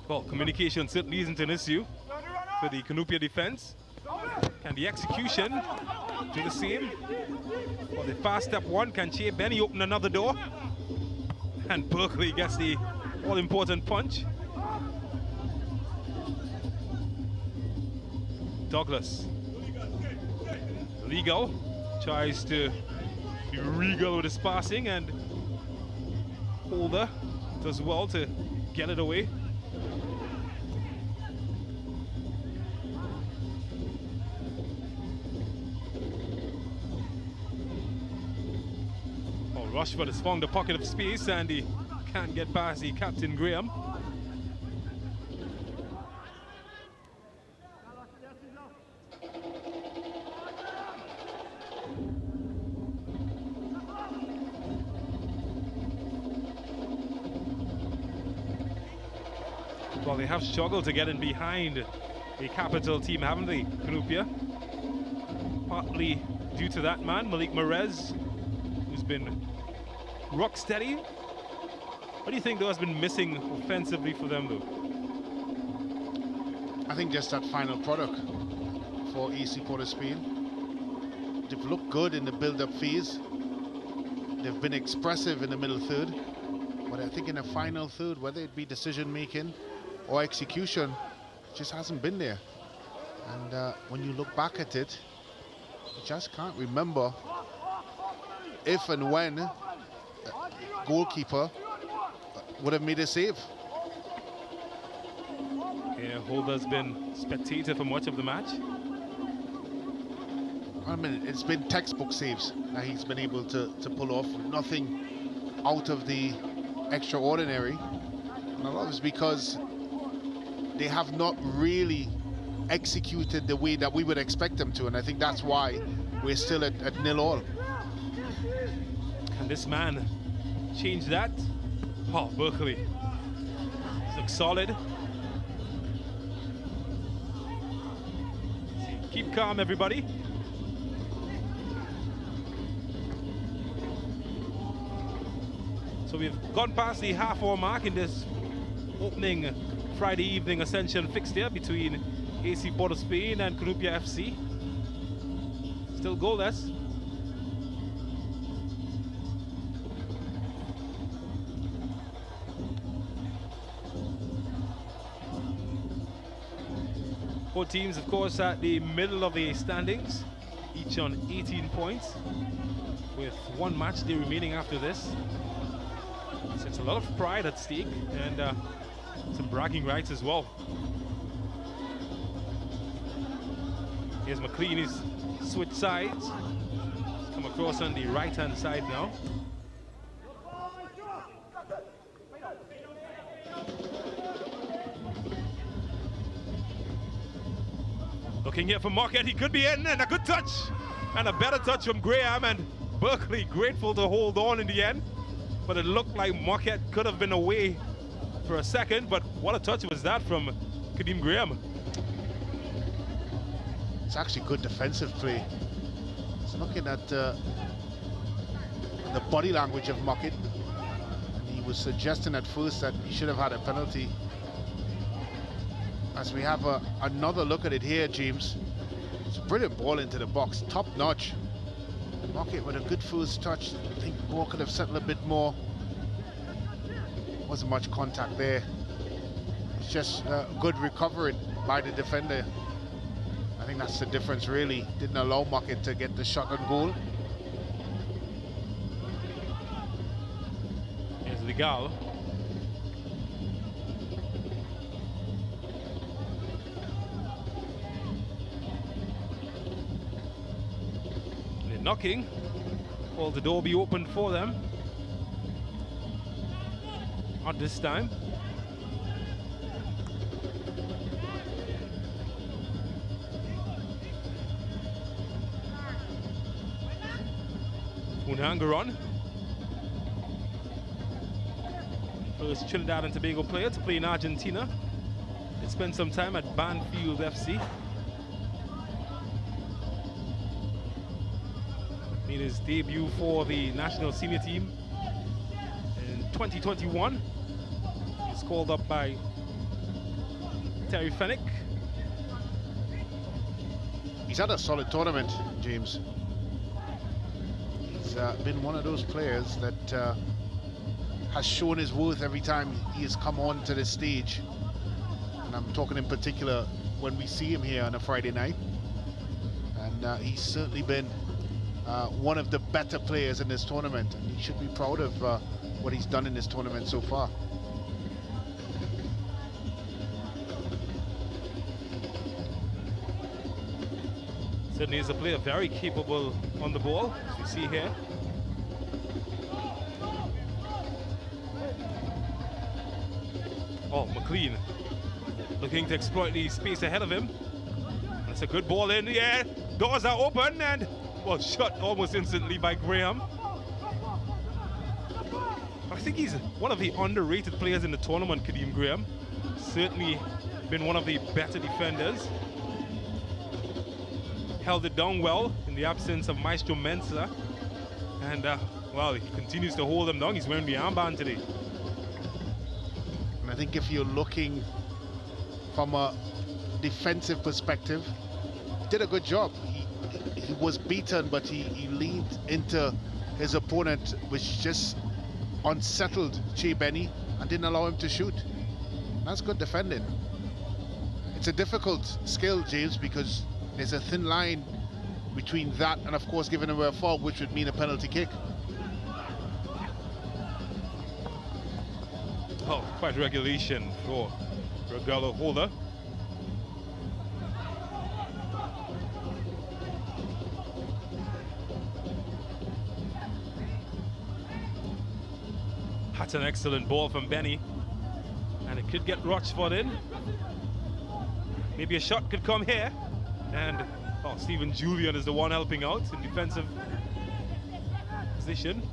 Well, communication certainly isn't an issue for the Cunupia defense. Can the execution do the same? Well, the fast step one, can Che Benny open another door? And Berkeley gets the all-important punch. Douglas. Legal tries to be regal with his passing, and Holder does well to get it away. Oh, Rushford has found a pocket of space and he can't get past the Captain Graham. Well, they have struggled to get in behind the capital team, haven't they, Cunupia? Partly due to that man, Malik Merez, who's been rock steady. What do you think though has been missing offensively for them though? I think just that final product for AC Port of Spain. They've looked good in the build-up phase. They've been expressive in the middle third. But I think in the final third, whether it be decision-making or execution, just hasn't been there. And when you look back at it, you just can't remember if and when a goalkeeper would have made a save. Yeah, Holder's been spectator for much of the match. I mean, it's been textbook saves that he's been able to pull off. Nothing out of the extraordinary. And a lot of it's because they have not really executed the way that we would expect them to, and I think that's why we're still at 0-0. Can this man change that? Oh, Berkeley. He looks solid. Keep calm, everybody. So we've gone past the half-hour mark in this opening Friday evening Ascension fixture between AC Port of Spain and Cunupia FC. Still goalless. Both teams, of course, at the middle of the standings, each on 18 points, with one match day remaining after this. So it's a lot of pride at stake, and some bragging rights as well. Here's McLean, he's switched sides. Come across on the right-hand side now. Looking here for Marquette, he could be in, and a good touch. And a better touch from Graham, and Berkeley grateful to hold on in the end. But it looked like Marquette could have been away for a second, but what a touch was that from Kadeem Graham. It's actually good defensive play. It's looking at the body language of Marquette. And he was suggesting at first that he should have had a penalty. As we have another look at it here, James. It's a brilliant ball into the box, top notch. Marquette with a good first touch. I think the ball could have settled a bit more. Wasn't much contact there. It's just good recovery by the defender. I think that's the difference, really. Didn't allow Marquette to get the shot on goal. Here's Legal. They're knocking. Will the door be opened for them? Not this time. Unangaron, first Trinidad and Tobago player to play in Argentina. He spent some time at Banfield FC. Made his debut for the national senior team in 2021. He's called up by Terry Fennick. He's had a solid tournament, James. He's been one of those players that has shown his worth every time he has come on to this stage. And I'm talking in particular when we see him here on a Friday night. And he's certainly been one of the better players in this tournament. And he should be proud of what he's done in this tournament so far. Certainly is a player very capable on the ball, as we see here. Oh, McLean looking to exploit the space ahead of him. That's a good ball in the air. Doors are open and, well, shut almost instantly by Graham. I think he's one of the underrated players in the tournament, Kadeem Graham. Certainly been one of the better defenders. Held it down well in the absence of Maestro Mensah. And, well, he continues to hold them down. He's wearing the armband today. And I think if you're looking from a defensive perspective, he did a good job. He was beaten, but he leaned into his opponent, which just unsettled Che Benny and didn't allow him to shoot. That's good defending. It's a difficult skill, James, because there's a thin line between that and, of course, giving away a foul, which would mean a penalty kick. Oh, quite regulation for Regalo Holder. That's an excellent ball from Benny. And it could get Rochford in. Maybe a shot could come here. And oh, Stephen Julian is the one helping out in defensive position.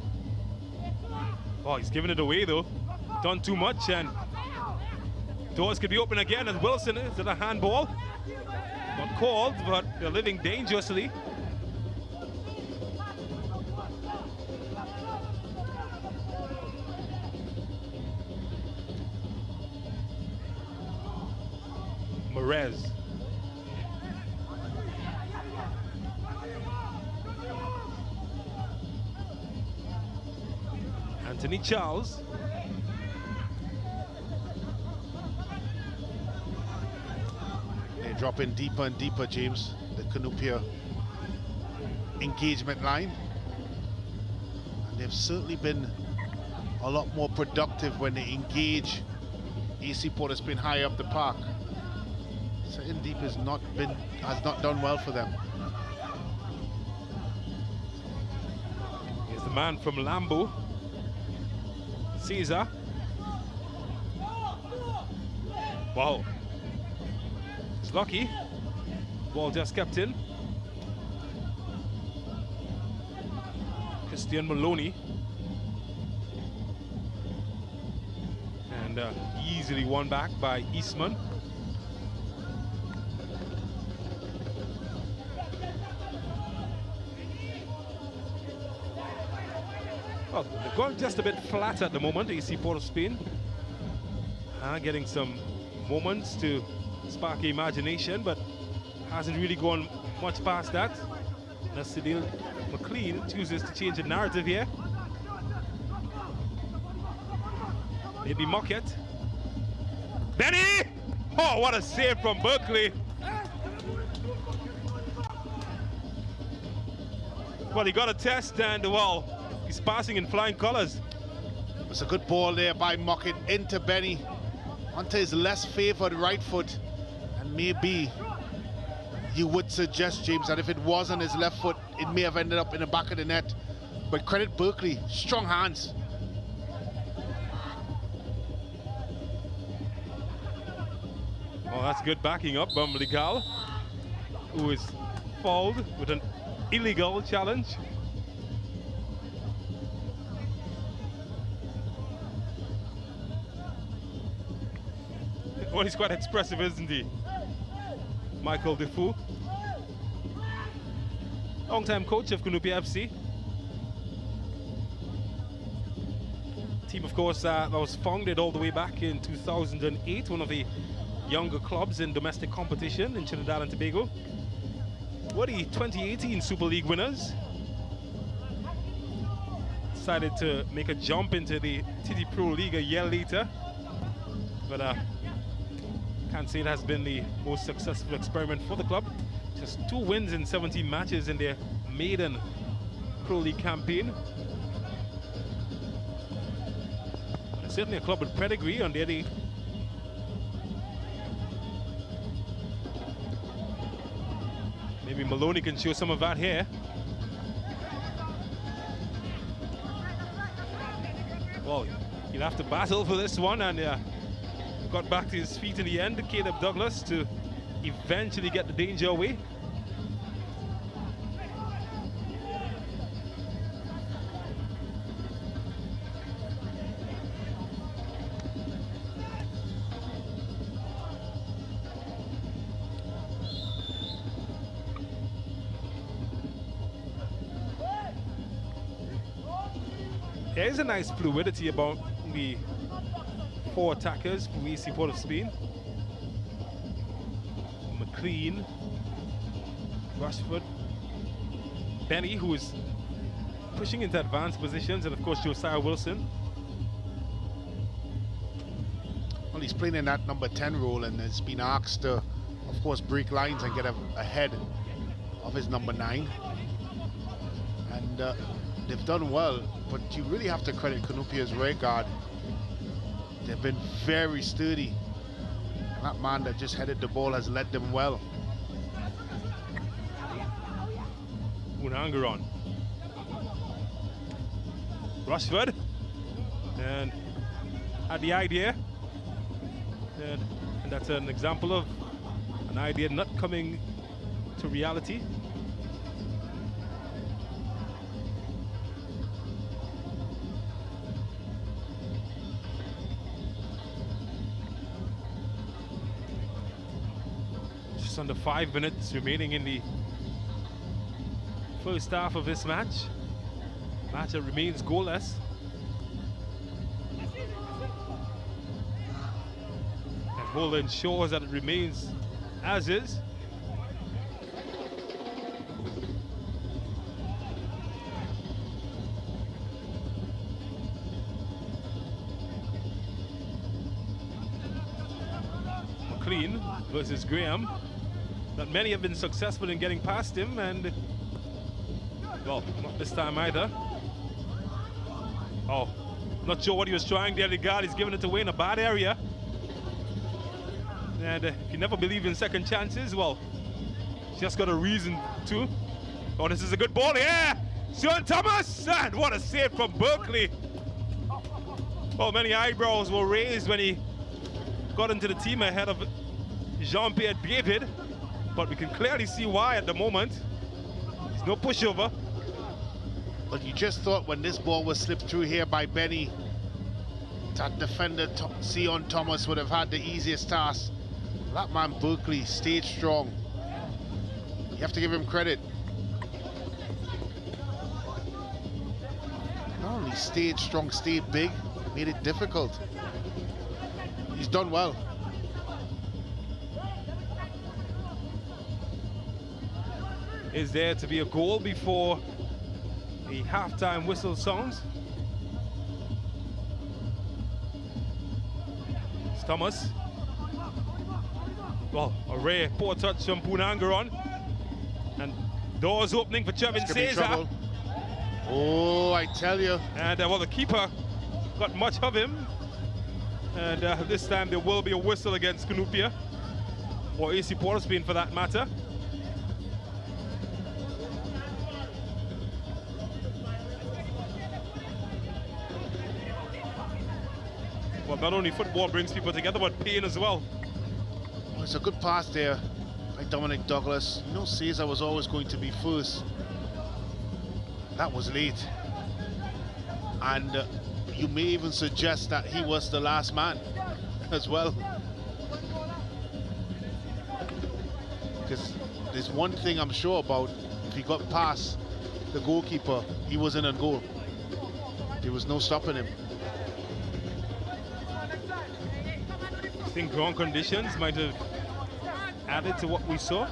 Oh, he's giving it away though. Done too much, and doors could be open again. And Wilson is at a handball. Not called, but they're living dangerously. Merez. Anthony Charles. They're dropping deeper and deeper, James. The Cunupia engagement line. And they've certainly been a lot more productive when they engage AC Port has been high up the park. Setting deep has not done well for them. Here's the man from Lambo, Caesar. Wow. It's lucky. Ball just kept in. Christian Maloney. And easily won back by Eastman. Well, they've gone just a bit flat at the moment, AC Port of Spain. Getting some moments to spark imagination, but hasn't really gone much past that. Nasidil McLean chooses to change the narrative here. Maybe Mocket. Benny! Oh, what a save from Berkeley. Well, he got a test and, well, he's passing in flying colors. It's a good ball there by Mocket into Benny, onto his less favored right foot. And maybe you would suggest, James, that if it was on his left foot, it may have ended up in the back of the net. But credit Berkeley, strong hands. Oh, that's good backing up, Bumbligal, who is fouled with an illegal challenge. Well, he's quite expressive, isn't he? Michael Defoe, long-time coach of Cunupia FC. Team, of course, that was founded all the way back in 2008, one of the younger clubs in domestic competition in Trinidad and Tobago. Were the 2018 Super League winners. Decided to make a jump into the TT Pro League a year later, but can't say it has been the most successful experiment for the club. Just 2 wins in 17 matches in their maiden Pro League campaign. But certainly a club with pedigree on their day. Maybe Maloney can show some of that here. Well, he'll have to battle for this one, and got back to his feet in the end, Caleb Douglas, to eventually get the danger away. There is a nice fluidity about the 4 attackers from AC Port of Spain. McLean, Rushford, Benny, who is pushing into advanced positions, and of course Josiah Wilson. Well, he's playing in that number 10 role and has been asked to, of course, break lines and get ahead of his number 9. And they've done well, but you really have to credit Cunupia's rear guard. They've been very sturdy. And that man that just headed the ball has led them well. Unangaron. Rushford. And had the idea. And that's an example of an idea not coming to reality. Under 5 minutes remaining in the first half of this match. Match that remains goalless. And goal ensures that it remains as is. McLean versus Graham. Not many have been successful in getting past him, and well, not this time either. Oh, not sure what he was trying there. The guard is giving it away in a bad area. And if you never believe in second chances, well, just got a reason to. Oh, this is a good ball, yeah! Sean Thomas! And what a save from Berkeley. Well, many eyebrows were raised when he got into the team ahead of Jean-Pierre David, but we can clearly see why at the moment. There's no pushover. But you just thought when this ball was slipped through here by Benny, that defender Sion Thomas would have had the easiest task. That man Berkeley stayed strong. You have to give him credit. Not only stayed strong, stayed big, made it difficult. He's done well. Is there to be a goal before the halftime whistle sounds? It's Thomas. Well, a rare poor touch from Punangaron. And doors opening for Chevin Cesar. Oh, I tell you. And well, the keeper got much of him. And this time there will be a whistle against Cunupia, or AC Port of Spain for that matter. Well, not only football brings people together, but pain as well. Well, it's a good pass there by Dominic Douglas. You know, Cesar was always going to be first. That was late. And you may even suggest that he was the last man as well. Because there's one thing I'm sure about: if he got past the goalkeeper, he was in a goal. There was no stopping him. I think ground conditions might have added to what we saw.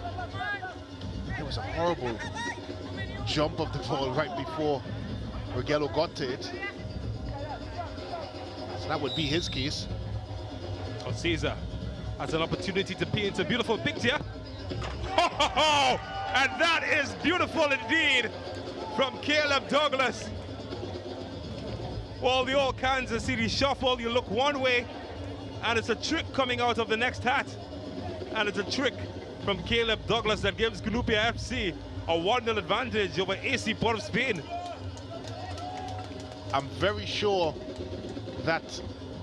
It was a horrible jump of the ball right before Rogello got to it. So that would be his case. Oh, Cesar has an opportunity to paint a beautiful picture. Oh, and that is beautiful indeed from Caleb Douglas. Well, the old Kansas City shuffle, you look one way and it's a trick coming out of the next hat. And it's a trick from Caleb Douglas that gives Cunupia FC a 1-0 advantage over AC Port of Spain. I'm very sure that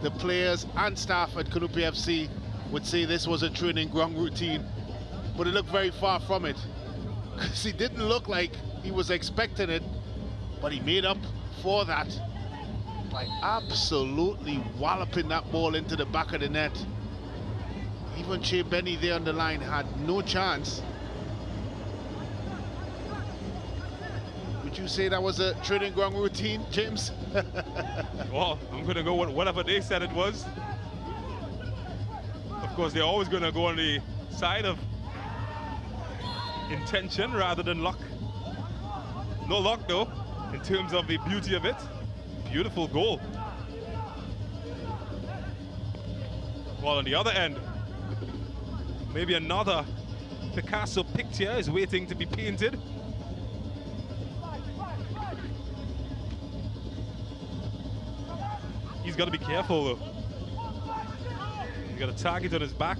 the players and staff at Cunupia FC would say this was a training ground routine, but it looked very far from it. Because he didn't look like he was expecting it, but he made up for that by absolutely walloping that ball into the back of the net. Even Che Benny there on the line had no chance. Would you say that was a training ground routine, James? Well, I'm going to go with whatever they said it was. Of course, they're always going to go on the side of intention rather than luck. No luck, though, in terms of the beauty of it. Beautiful goal. Well, on the other end, maybe another Picasso picture is waiting to be painted. He's got to be careful though. He's got a target on his back.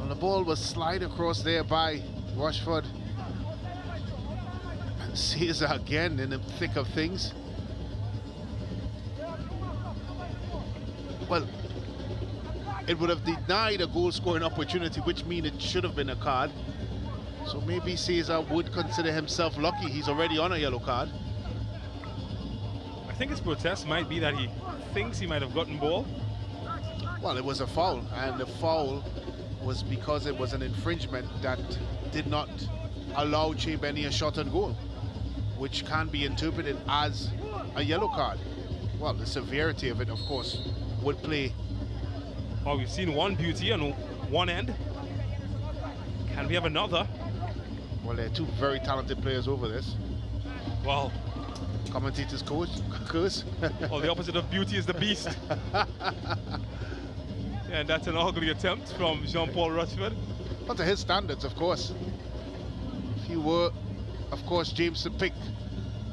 And the ball was slid across there by Rushford. And Cesar again in the thick of things. Well, it would have denied a goal scoring opportunity, which means it should have been a card. So maybe Cesar would consider himself lucky. He's already on a yellow card. I think his protest might be that he thinks he might have gotten ball. Well, it was a foul, and the foul was because it was an infringement that did not allow Che Benny a shot on goal, which can be interpreted as a yellow card. Well, the severity of it, of course, would play. Oh, we've seen one beauty on one end. Can we have another? Well, there are two very talented players over this. Well, commentators curse. Well, the opposite of beauty is the beast. And that's an ugly attempt from Jean-Paul Rushford. But to his standards, of course. If you were, of course, James, to pick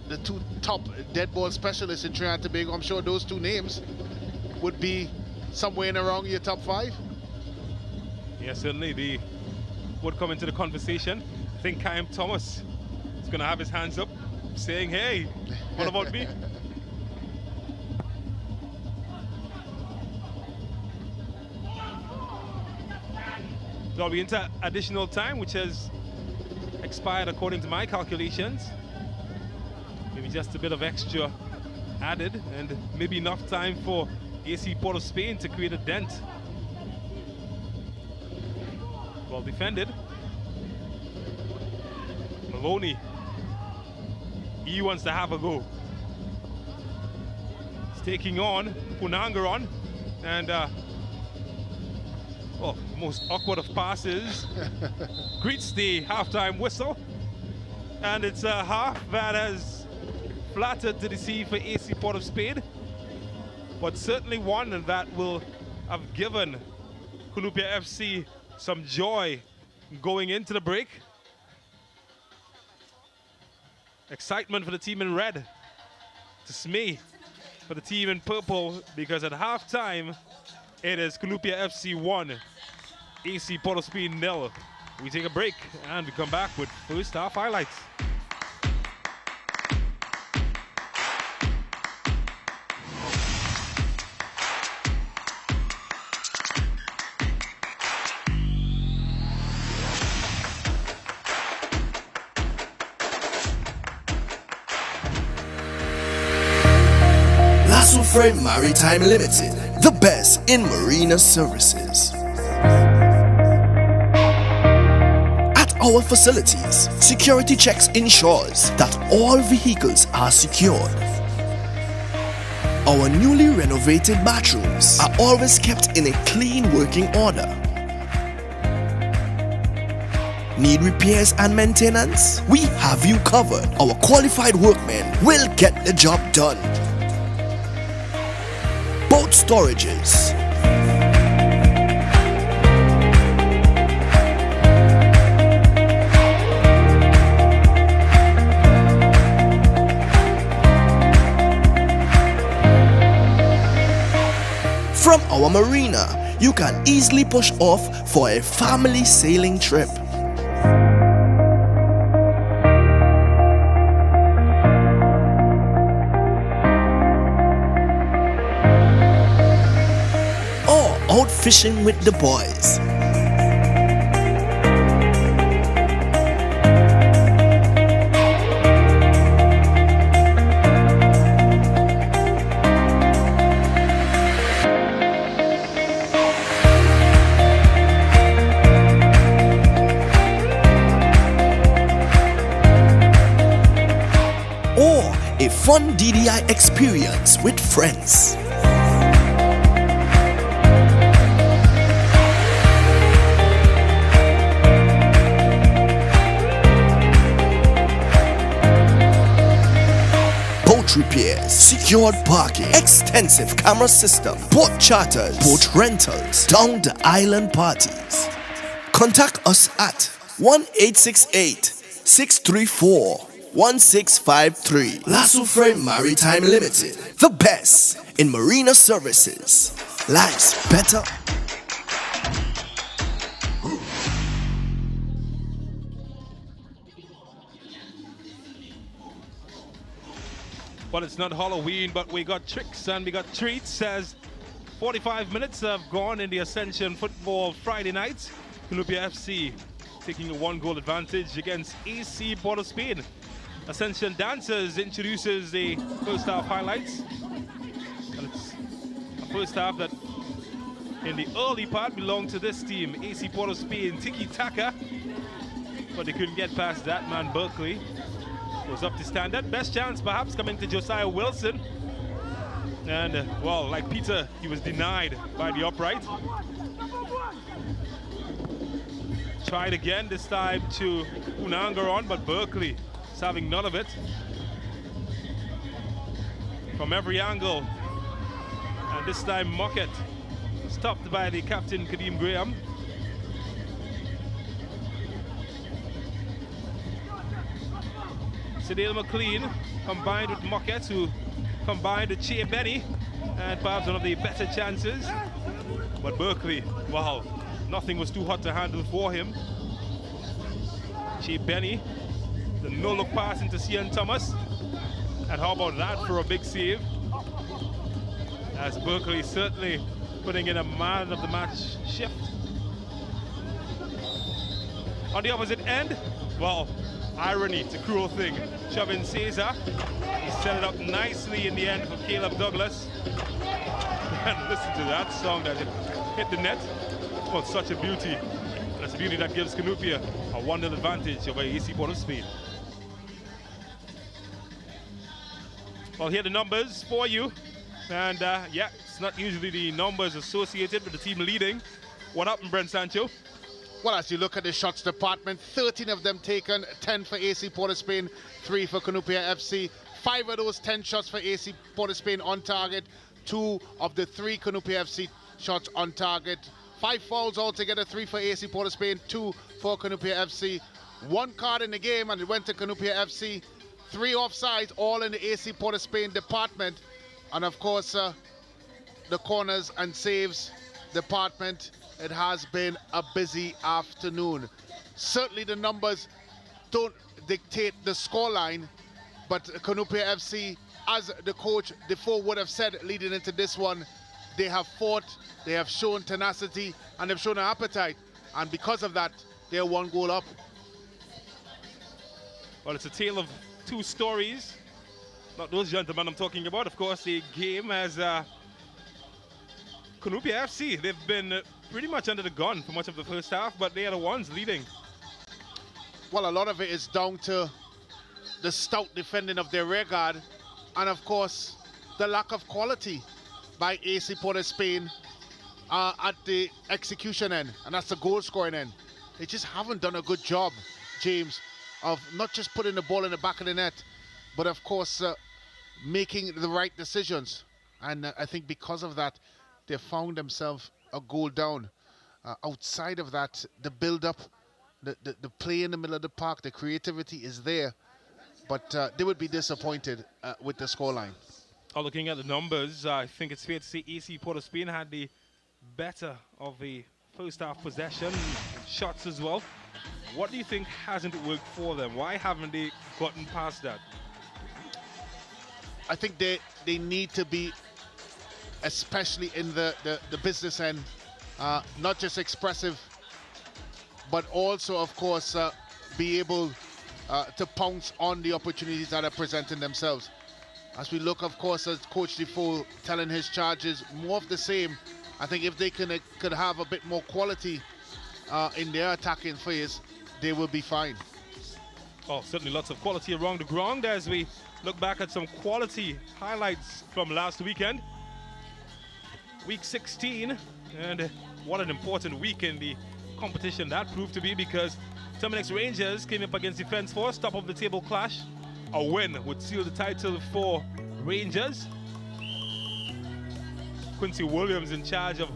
the two top dead ball specialists in Trinidad and Tobago, I'm sure those two names would be somewhere in around your top 5? Yeah, certainly they would come into the conversation. I think Kyle Thomas is going to have his hands up saying, hey, what about me? Well, we enter additional time, which has expired according to my calculations. Maybe just a bit of extra added, and maybe enough time for AC Port of Spain to create a dent. Well defended. Maloney. He wants to have a go. He's taking on Punangaron, and most awkward of passes. Greets the halftime whistle, and it's a half that has flattered to the sea for AC Port of Spain, but certainly one that will have given Cunupia FC some joy going into the break. Excitement for the team in red, dismay for the team in purple, because at halftime it is Cunupia FC 1, AC Port of Spain 0. We take a break and we come back with first half highlights. Frame Maritime Limited, the best in marina services. At our facilities, security checks ensures that all vehicles are secured. Our newly renovated bathrooms are always kept in a clean working order. Need repairs and maintenance? We have you covered. Our qualified workmen will get the job done. Boat storages, from our marina, you can easily push off for a family sailing trip. Out fishing with the boys. Or a fun DDI experience with friends. Repairs, secured parking, extensive camera system, boat charters, boat rentals, down the island parties. Contact us at 1-868-634-1653. Lasso Frame Maritime Limited, the best in marina services. Life's better. Well, it's not Halloween, but we got tricks and we got treats, as 45 minutes have gone in the Ascension football Friday night. Cunupia FC taking a 1-goal advantage against AC Port of Spain. Ascension Dancers introduces the first half highlights. And it's a first half that in the early part belonged to this team, AC Port of Spain, tiki-taka. But they couldn't get past that man, Berkeley. Was up to standard. Best chance perhaps coming to Josiah Wilson. And, well, like Peter, he was denied by the upright. Tried again, this time to Punangaron, but Berkeley is having none of it. From every angle. And this time Mockett, stopped by the captain, Kadeem Graham. Cedale McLean combined with Mockett, who combined with Che Benny. and perhaps one of the better chances. But Berkeley, wow, nothing was too hot to handle for him. Che Benny, the no-look pass into Cian Thomas. And how about that for a big save? As Berkeley certainly putting in a man of the match shift. On the opposite end, well, irony, it's a cruel thing. Chavin Cesar, he set it up nicely in the end for Caleb Douglas. And listen to that song that hit the net. Oh, such a beauty. And it's a beauty that gives Cunupia a 1-0 advantage over AC Port of Spain. Well, here are the numbers for you. And yeah, it's not usually the numbers associated with the team leading. What happened, Brent Sancho? Well, as you look at the shots department, 13 of them taken, 10 for AC Port of Spain, 3 for Cunupia FC. 5 of those 10 shots for AC Port of Spain on target. 2 of the 3 Cunupia FC shots on target. 5 fouls altogether, 3 for AC Port of Spain, 2 for Cunupia FC. 1 card in the game and it went to Cunupia FC. 3 offsides, all in the AC Port of Spain department. And of course, the corners and saves department. It has been a busy afternoon. Certainly the numbers don't dictate the scoreline, but Cunupia FC, as the coach Defoe would have said leading into this one, they have fought, they have shown tenacity, and they've shown an appetite. And because of that, they're 1 goal up. Well, it's a tale of 2 stories. Not those gentlemen I'm talking about. Of course, the game as Cunupia FC, they've been pretty much under the gun for much of the first half, but they are the ones leading. Well, a lot of it is down to the stout defending of their rear guard, and of course, the lack of quality by AC Port of Spain at the execution end, and that's the goal scoring end. They just haven't done a good job, James, of not just putting the ball in the back of the net, but of course making the right decisions. And I think because of that, they found themselves a goal down. Outside of that, the build-up, the play in the middle of the park, the creativity is there, but they would be disappointed with the scoreline. Looking at the numbers, I think it's fair to say AC Port of Spain had the better of the first half possession, shots as well. What do you think hasn't worked for them? Why haven't they gotten past that? I think they need to be, especially in the business end, not just expressive, but also, of course, be able to pounce on the opportunities that are presenting themselves. As we look, of course, as Coach Defoe telling his charges, more of the same. I think if they could have a bit more quality in their attacking phase, they will be fine. Oh, certainly lots of quality around the ground as we look back at some quality highlights from last weekend. Week 16, and what an important week in the competition that proved to be, because Terminix Rangers came up against Defence Force, top of the table clash. A win would seal the title for Rangers. Quincy Williams in charge of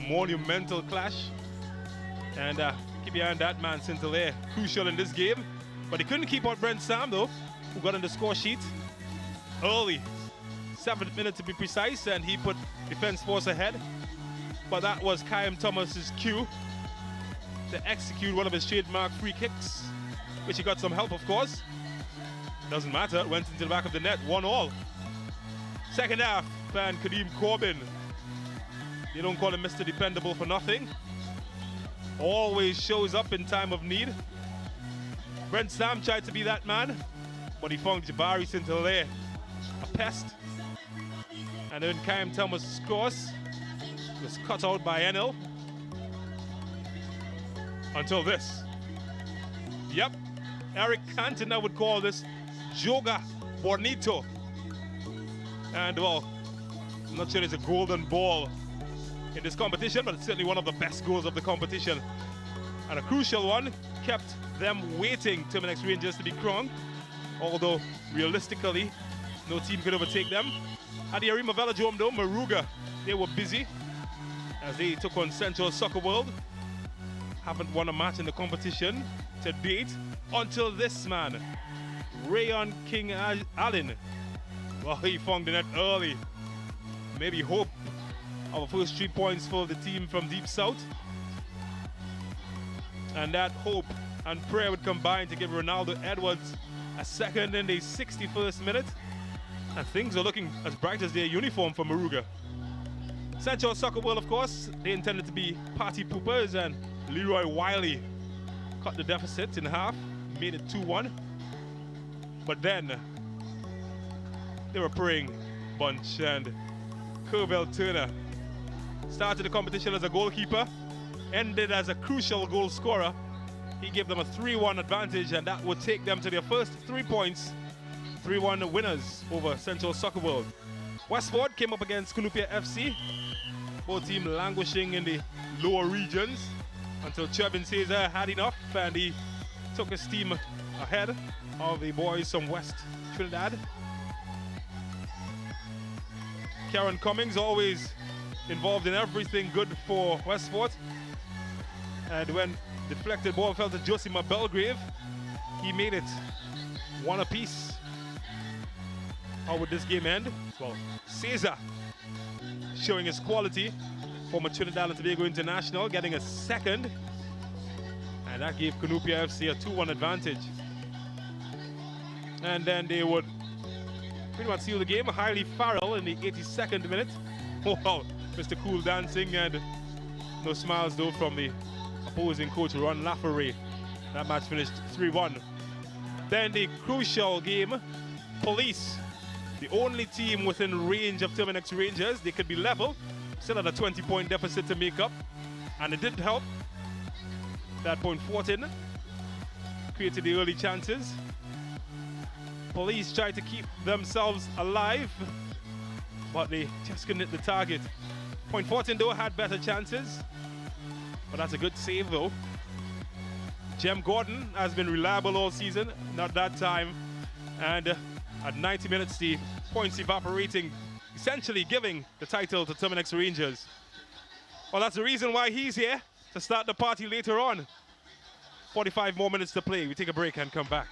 monumental clash. And keep behind that man, St-Hilaire, crucial in this game. But he couldn't keep out Brent Sam though, who got on the score sheet early. 7th minute to be precise, and he put Defence Force ahead. But that was Kyle Thomas's cue to execute one of his trademark free kicks, which he got some help, of course. Doesn't matter, it went into the back of the net, 1-1. Second half, and Kadeem Corbin. They don't call him Mr. Dependable for nothing. Always shows up in time of need. Brent Sam tried to be that man, but he found Jabari St-Hilaire a pest. And then Kyle Thomas scores. Was cut out by Enel. Until this. Yep, Eric Cantona would call this Joga Bonito. And well, I'm not sure there's a golden ball in this competition, but it's certainly one of the best goals of the competition. And a crucial one, kept them waiting, Terminix Rangers, to be crowned. Although, realistically, no team could overtake them. At the Arima Velodrome though, Maruga, they were busy as they took on Central Soccer World. Haven't won a match in the competition to date until this man, Rayon King Allen. Well, he found the net early. maybe hope of a first 3 points for the team from Deep South. And that hope and prayer would combine to give Ronaldo Edwards a second in the 61st minute. And things are looking as bright as their uniform for Moruga. Central Soccer World, of course, they intended to be party poopers, and Leroy Wiley cut the deficit in half, made it 2-1. But then they were a praying bunch, and Kervell Turner started the competition as a goalkeeper, ended as a crucial goal scorer. He gave them a 3-1 advantage, and that would take them to their first 3 points, 3-1 winners over Central Soccer World. Westford came up against Cunupia FC, both teams languishing in the lower regions until Chubin Caesar had enough and he took his team ahead of the boys from West Trinidad. Karen Cummings always involved in everything good for Westport. And when deflected ball fell to Josima Belgrave, he made it 1 apiece. How would this game end? Well, Caesar showing his quality, former Trinidad and Tobago international, getting a second. And that gave Cunupia FC a 2-1 advantage. And then they would pretty much seal the game. Hailey Farrell in the 82nd minute. Wow, Mr. Cool dancing, and no smiles though from the opposing coach, Ron Lafferay. That match finished 3-1. Then the crucial game, Police, the only team within range of Terminex Rangers. They could be level, still at a 20-point deficit to make up, and it didn't help. That point 14 created the early chances. Police tried to keep themselves alive, but they just couldn't hit the target. Point 14 though had better chances, but that's a good save though. Jem Gordon has been reliable all season, not that time, and at 90 minutes the points evaporating, essentially giving the title to Terminex Rangers. Well, that's the reason why he's here, to start the party later on. 45 more minutes to play. We take a break and come back.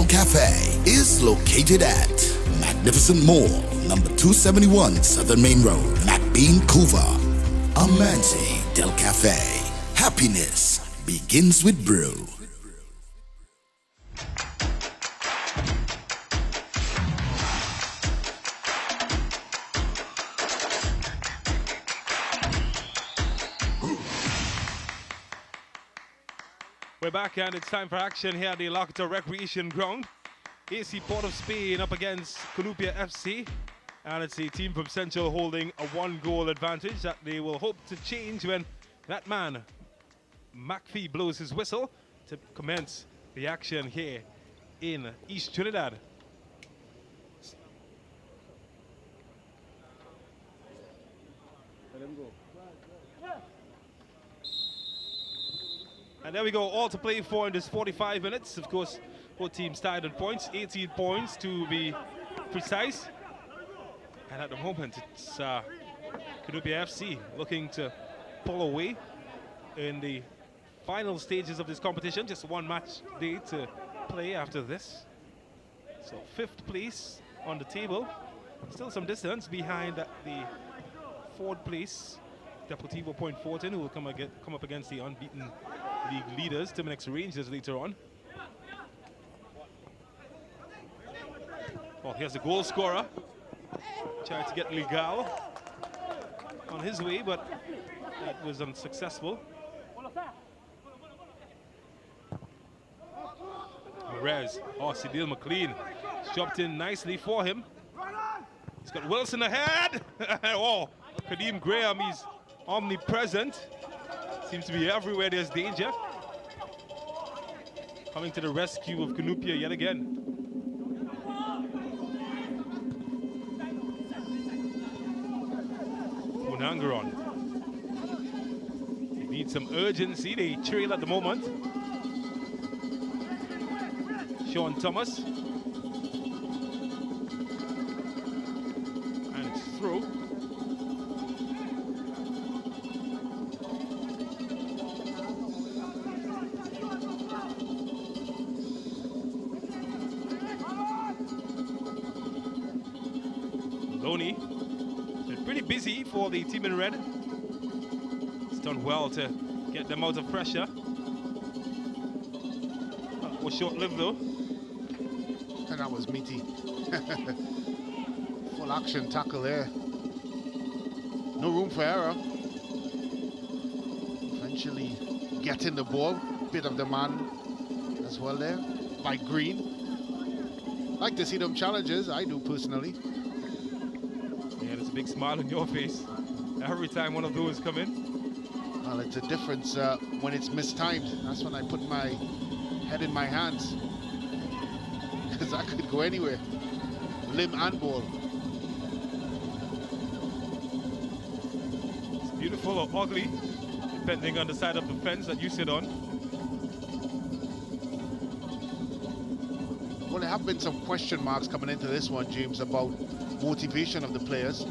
Cafe is located at Magnificent Mall, number 271 Southern Main Road, McBean, Couva. Amante Del Cafe. Happiness begins with brew. We're back and it's time for action here at the Locator Recreation Ground. AC Port of Spain up against Cunupia FC. And it's a team from Central holding a 1-goal advantage that they will hope to change when that man, McPhee, blows his whistle to commence the action here in East Trinidad. And there we go, all to play for in this 45 minutes. Of course, both teams tied on points, 18 points to be precise. And at the moment, it's Cunupia FC looking to pull away in the final stages of this competition. Just one match day to play after this. So 5th place on the table. Still some distance behind the 4th place Deportivo Point Fortin, who will come up against the unbeaten league leaders, Timanex Rangers, later on. Well, here's the goal scorer. Tried to get Legal on his way, but that was unsuccessful. Perez, Sidil McLean, chopped in nicely for him. He's got Wilson ahead. Oh, Kadeem Graham, he's omnipresent. Seems to be everywhere there's danger. Coming to the rescue of Cunupia yet again. Unangaron. They need some urgency. They trail at the moment. Sean Thomas. And it's through. Loney. Been pretty busy for the team in red. It's done well to get them out of pressure. That was short-lived though. And that was meaty. Full action tackle there. No room for error. Eventually getting the ball. Bit of the man as well there by Green. Like to see them challenges, I do personally. Yeah, there's a big smile on your face every time one of those come in. Well, it's a difference when it's mistimed. That's when I put my head in my hands. Because I could go anywhere. Limb and ball. It's beautiful or ugly, depending on the side of the fence that you sit on. Well, there have been some question marks coming into this one, James, about motivation of the players.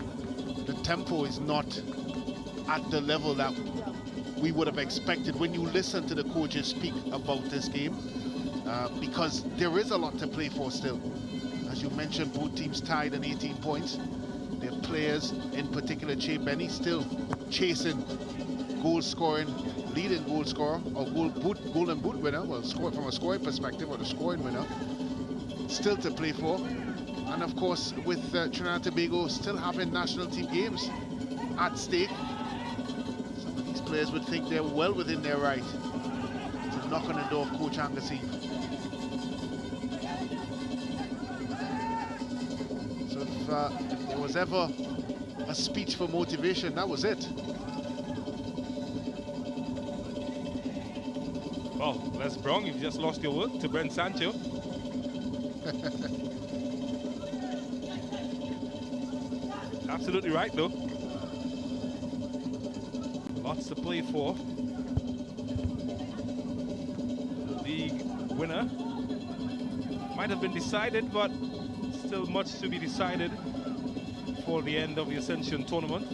The tempo is not at the level that we would have expected when you listen to the coaches speak about this game, because there is a lot to play for still. As you mentioned, both teams tied on 18 points. Their players, in particular Che Benny, still chasing goal scoring, leading goal scorer, or golden boot winner, well, from a scoring perspective, or the scoring winner, still to play for. And of course, with Trinidad and Tobago still having national team games at stake, some of these players would think they're well within their right to knock on the door of Coach Angassi. So if there was ever a speech for motivation, that was it. Well, Les Brown, you've just lost your work to Brent Sancho. Absolutely right, though. Lots to play for. The league winner might have been decided, but still much to be decided for the end of the Ascension tournament.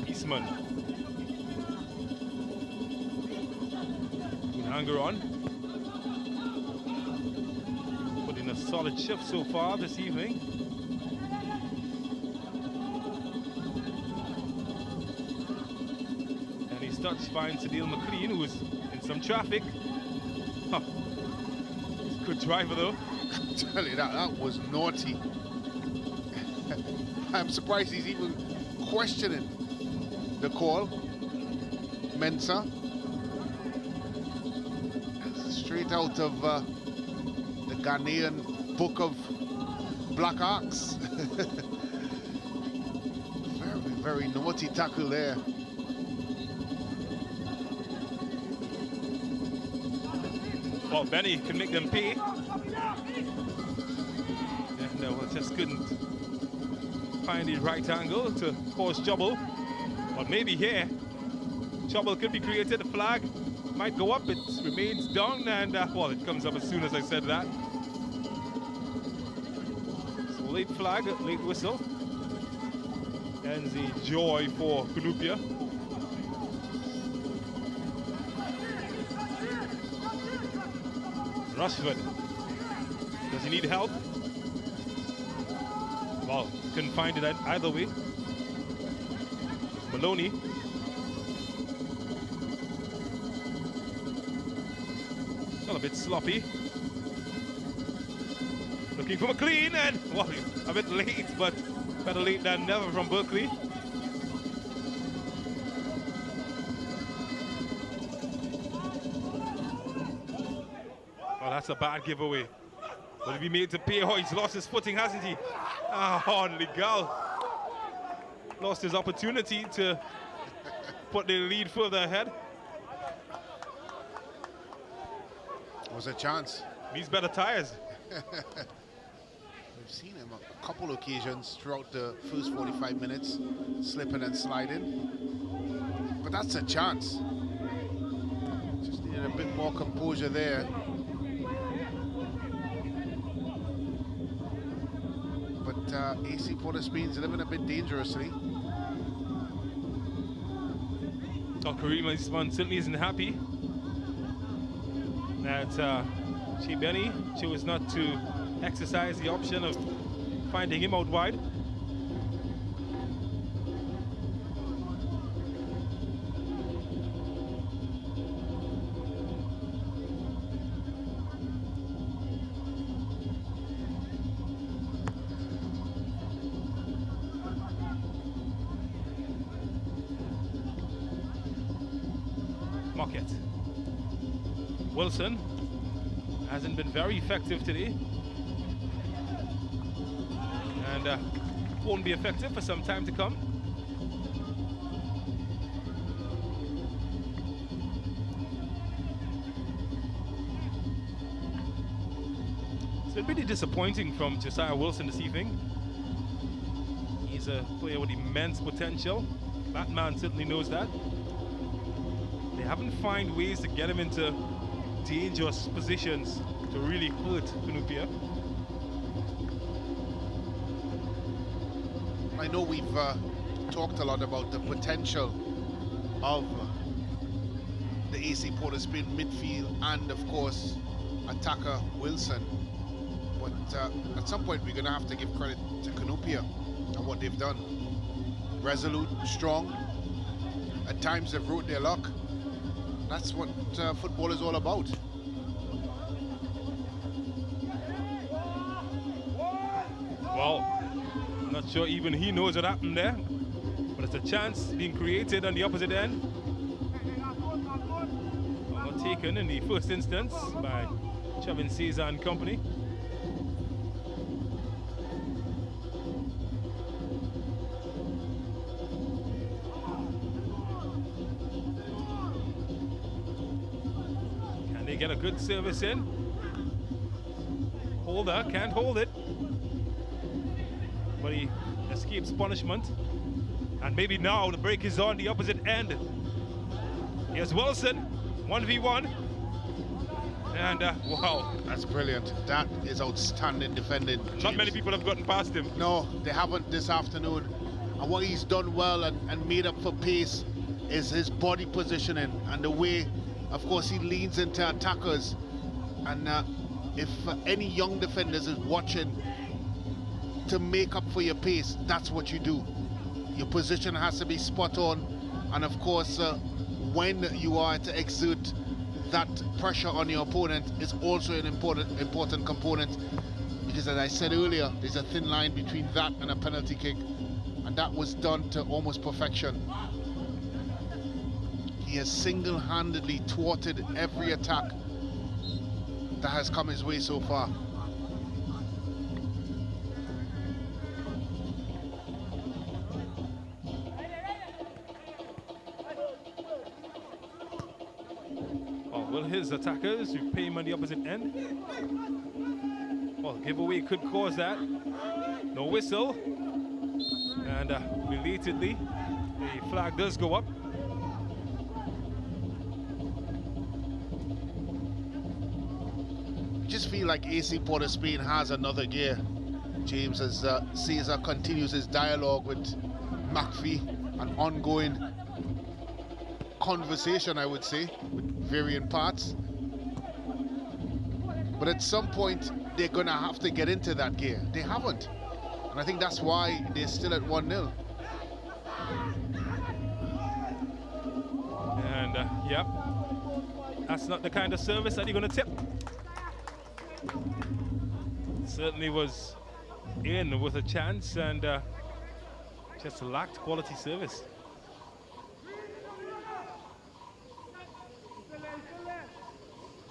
Eastman. Unangaron. Put in a solid shift so far this evening. And his touch finds Sidil McLean, who is in some traffic. Huh. He's a good driver though. I tell you, that was naughty. I'm surprised he's even questioning the call. Mensah. Straight out of the Ghanaian book of Black Arcs. Very naughty tackle there. Well, Benny can make them pay. No, just couldn't find the right angle to cause trouble. But maybe here, trouble could be created. The flag might go up. It remains down, and well, it comes up as soon as I said that. So late flag, late whistle. Ends the joy for Cunupia. Rushford. Does he need help? Well, couldn't find it either way. Maloney. Still a bit sloppy. Looking for McLean, and well, a bit late, but better late than never from Berkeley. Well, that's a bad giveaway. Will he be made to pay? Oh, he's lost his footing, hasn't he? Oh, Legal. Lost his opportunity to put the lead further ahead. Was a chance. Needs better tires. We've seen him a couple occasions throughout the first 45 minutes, slipping and sliding. But that's a chance. Just needed a bit more composure there. But AC Port of Spain's living a bit dangerously. Oh, Kareem Eastman certainly isn't happy that Che Benny chose not to exercise the option of finding him out wide. Mockett. Wilson hasn't been very effective today, and won't be effective for some time to come. It's been pretty disappointing from Josiah Wilson this evening. He's a player with immense potential. That man certainly knows that. They haven't found ways to get him into dangerous positions to really hurt Cunupia. I know we've talked a lot about the potential of the AC Port of Spain midfield and, of course, attacker Wilson. But at some point, we're going to have to give credit to Cunupia and what they've done. Resolute, strong. At times, they've rode their luck. That's what football is all about. Well, I'm not sure even he knows what happened there, but it's a chance being created on the opposite end. Not taken in the first instance by Chevin Caesar and company. Get a good service in. Holder can't hold it, but he escapes punishment. And maybe now the break is on the opposite end. Here's Wilson, 1v1. And wow. That's brilliant. That is outstanding defending. Not many people have gotten past him. No, they haven't this afternoon. And what he's done well and made up for pace is his body positioning and the way, of course, he leans into attackers. And if any young defenders is watching, to make up for your pace, that's what you do. Your position has to be spot on. And of course, when you are to exert that pressure on your opponent is also an important component. Because as I said earlier, there's a thin line between that and a penalty kick. And that was done to almost perfection. He has single-handedly thwarted every attack that has come his way so far. Oh, will his attackers repay him on the opposite end? Well, giveaway could cause that. No whistle. And belatedly, the flag does go up. Just feel like AC Port of Spain has another gear, James, as Cesar continues his dialogue with McPhee, an ongoing conversation, I would say, with varying parts. But at some point, they're going to have to get into that gear. They haven't. And I think that's why they're still at 1-0. And, yep, that's not the kind of service that you're going to tip. Certainly was in with a chance and just lacked quality service.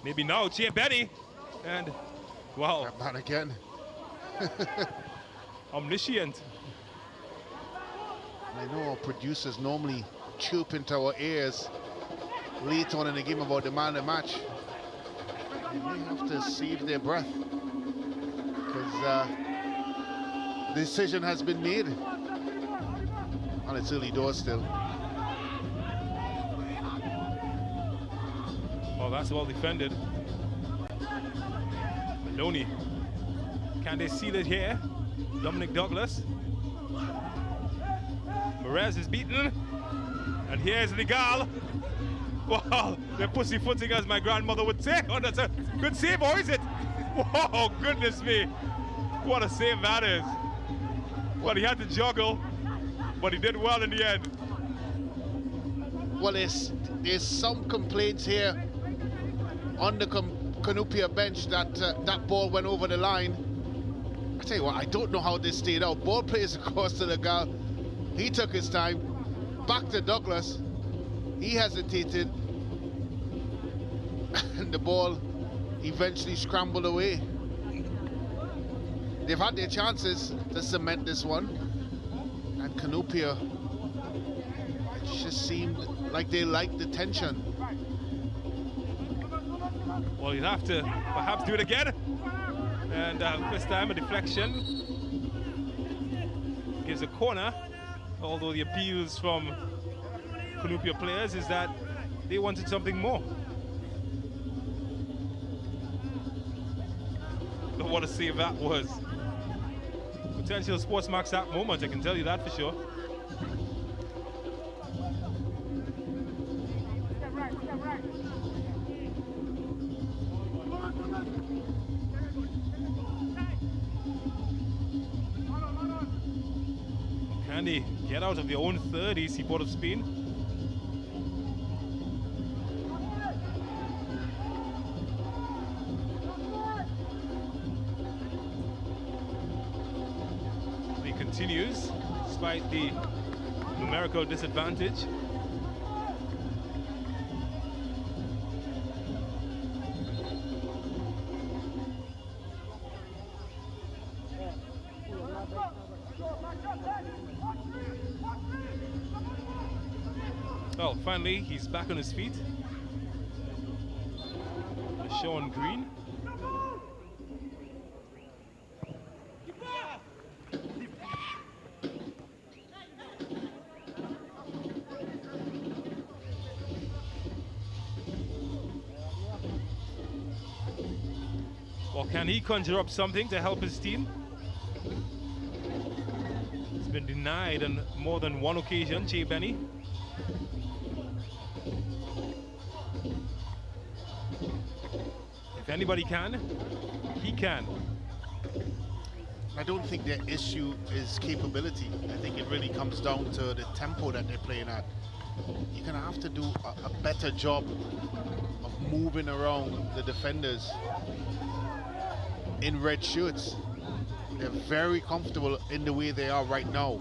Maybe now, Chia Benny, and wow. That man again. Omniscient. I know our producers normally chirp into our ears late on in the game about the man of the match. They may have to save their breath because the decision has been made on its early doors still. Oh, that's well defended. Maloney. Can they seal it here? Dominic Douglas. Perez is beaten. And here's Legal. Wow, they're pussyfooting as my grandmother would say. Oh, that's a good save, or is it? Whoa, goodness me. What a save that is. Well, he had to juggle, but he did well in the end. Well, there's some complaints here on the Cunupia bench that that ball went over the line. I tell you what, I don't know how this stayed out. Ball plays across to Legal. He took his time. Back to Douglas. He hesitated. And the ball eventually scrambled away. They've had their chances to cement this one. And Cunupia, it just seemed like they liked the tension. Well, you'll have to perhaps do it again. And this time a deflection. Gives a corner. Although the appeals from Cunupia players is that they wanted something more. But what a save that was. Potential Sportsmax app moment, I can tell you that for sure. Can they get out of their own third, AC Port of Spain? He continues despite the numerical disadvantage. Well, finally, he's back on his feet. Sean Green. Or can he conjure up something to help his team? He's been denied on more than one occasion, Che Benny. If anybody can, he can. I don't think their issue is capability. I think it really comes down to the tempo that they're playing at. You're gonna have to do a better job of moving around the defenders in red shirts. They're very comfortable in the way they are right now.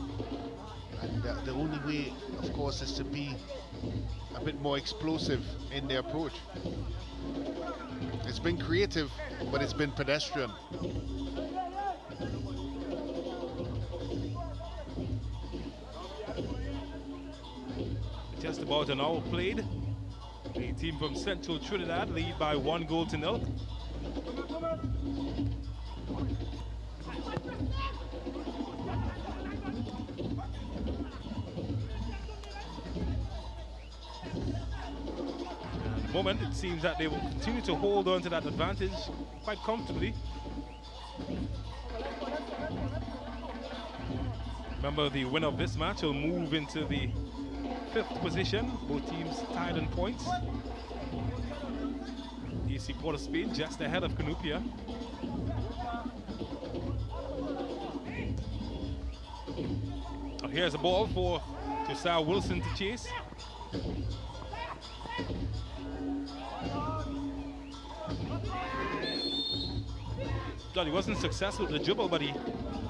And the only way, of course, is to be a bit more explosive in their approach. It's been creative, but it's been pedestrian. Just about an hour played. A team from Central Trinidad lead by 1-0. At the moment, it seems that they will continue to hold on to that advantage quite comfortably. Remember, the winner of this match will move into the 5th position. Both teams tied in points. AC Port of Spain just ahead of Cunupia. Oh, here's a ball for Josiah Wilson to chase. God, he wasn't successful with the dribble, but he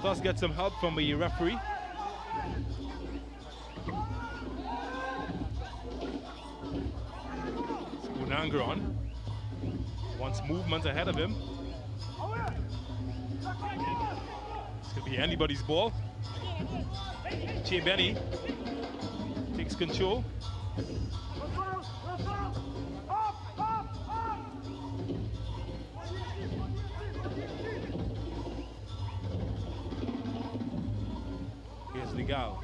does get some help from the referee. Unangron wants movement ahead of him. This could be anybody's ball. Che Benny takes control. Here's Legal.